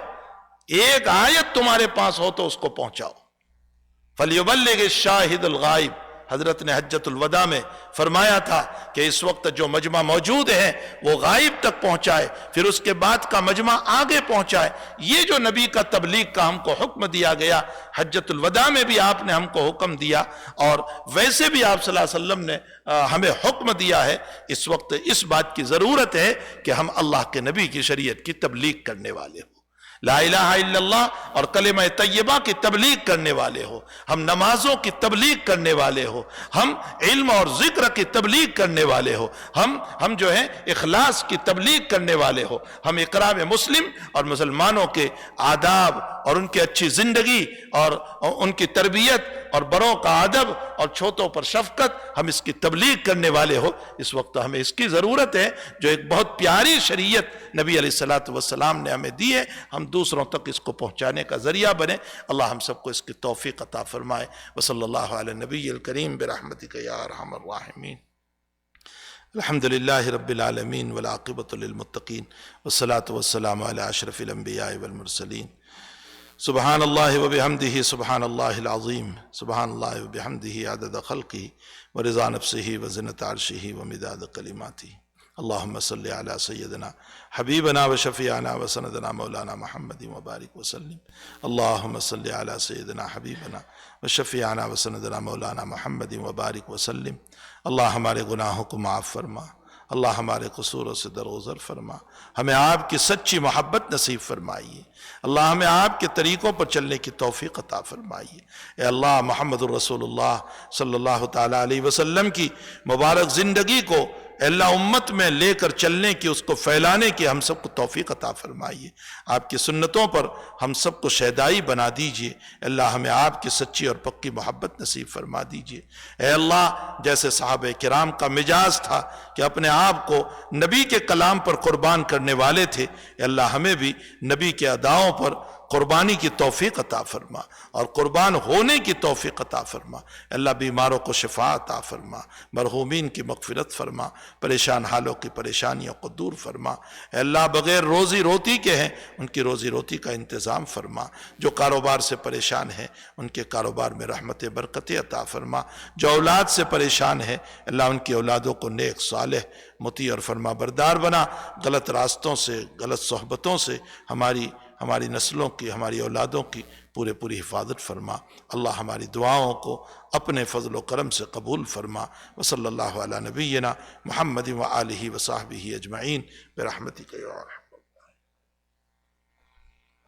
S1: ایک آیت تمہارے پاس ہو تو اس کو پہنچاؤ۔ فلیبلغ الشاہد الغائب، حضرت نے حجۃ الوداع میں فرمایا تھا کہ اس وقت جو مجمع موجود ہے وہ غائب تک پہنچائے، پھر اس کے بعد کا مجمع آگے پہنچائے۔ یہ جو نبی کا تبلیغ کا ہم کو حکم دیا گیا، حجۃ الوداع میں بھی آپ نے ہم کو حکم دیا، اور ویسے بھی آپ صلی اللہ علیہ وسلم نے ہمیں حکم دیا ہے۔ اس وقت اس بات کی ضرورت ہے کہ ہم اللہ کے نبی کی شریعت کی تبلیغ کرنے والے ہوں، لا الہ الا اللہ اور کلمہ طیبہ کی تبلیغ کرنے والے ہو، ہم نمازوں کی تبلیغ کرنے والے ہو، ہم علم اور ذکر کی تبلیغ کرنے والے ہو، ہم جو ہیں اخلاص کی تبلیغ کرنے والے ہو، ہم اقرام مسلم اور مسلمانوں کے آداب اور ان کی اچھی زندگی اور ان کی تربیت اور بڑوں کا ادب اور چھوٹوں پر شفقت، ہم اس کی تبلیغ کرنے والے ہو۔ اس وقت ہمیں اس کی ضرورت ہے، جو ایک بہت پیاری شریعت نبی علیہ السلام نے ہمیں دی ہے، ہم دوسروں تک اس کو پہنچانے کا ذریعہ بنے۔ اللہ ہم سب کو اس کی توفیق عطا فرمائے۔ وصلی اللہ علی نبی الکریم برحمتک یا ارحم الراحمین۔ الحمد للہ رب العالمین والعاقبۃ للمتقین والصلاة والسلام علی اشرف الانبیاء والمرسلین۔ سبحان اللہ وبحمدہ سبحان اللہ العظیم، سبحان اللہ وبحمدہ عدد خلقہ ورضا نفسہ وزنۃ عرشہ ومداد کلماتہ۔ اللہم صلی علی سیدنا حبیبنا وشفیعنا وسندنا مولانا محمد وبارک وسلم۔ اللہم صلی علی سیدنا حبیبنا وشفیعنا وسندنا مولانا محمد وبارک وسلم۔ اللہ ہمارے گناہوں کو معاف فرما، اللہ ہمارے قصوروں سے درگزر فرما، ہمیں آپ کی سچی محبت نصیب فرمائیے، اللہ ہمیں آپ کے طریقوں پر چلنے کی توفیق عطا فرمائیے۔ اے اللہ محمد الرسول اللہ صلی اللہ تعالیٰ علیہ وسلم کی مبارک زندگی کو اللہ امت میں لے کر چلنے کی، اس کو پھیلانے کی ہم سب کو توفیق عطا فرمائیے۔ آپ کی سنتوں پر ہم سب کو شیدائی بنا دیجئے۔ اللہ ہمیں آپ کی سچی اور پکی محبت نصیب فرما دیجئے۔ اے اللہ، جیسے صحابہ کرام کا مزاج تھا کہ اپنے آپ کو نبی کے کلام پر قربان کرنے والے تھے، اے اللہ ہمیں بھی نبی کے اداؤں پر قربانی کی توفیق عطا فرما اور قربان ہونے کی توفیق عطا فرما۔ اللہ بیماروں کو شفا عطا فرما، مرحومین کی مغفرت فرما، پریشان حالوں کی پریشانیوں کو دور فرما۔ اے اللہ بغیر روزی روٹی کے ہیں، ان کی روزی روٹی کا انتظام فرما۔ جو کاروبار سے پریشان ہیں ان کے کاروبار میں رحمت برکت عطا فرما۔ جو اولاد سے پریشان ہیں اللہ ان کی اولادوں کو نیک صالح مطیع اور فرما بردار بنا۔ غلط راستوں سے، غلط صحبتوں سے ہماری نسلوں کی، ہماری اولادوں کی پوری حفاظت فرما۔ اللہ ہماری دعاؤں کو اپنے فضل و کرم سے قبول فرما۔ وصلی اللہ علی نبینا محمد وآلہ وصحبہ اجمعین برحمتک یا ارحم۔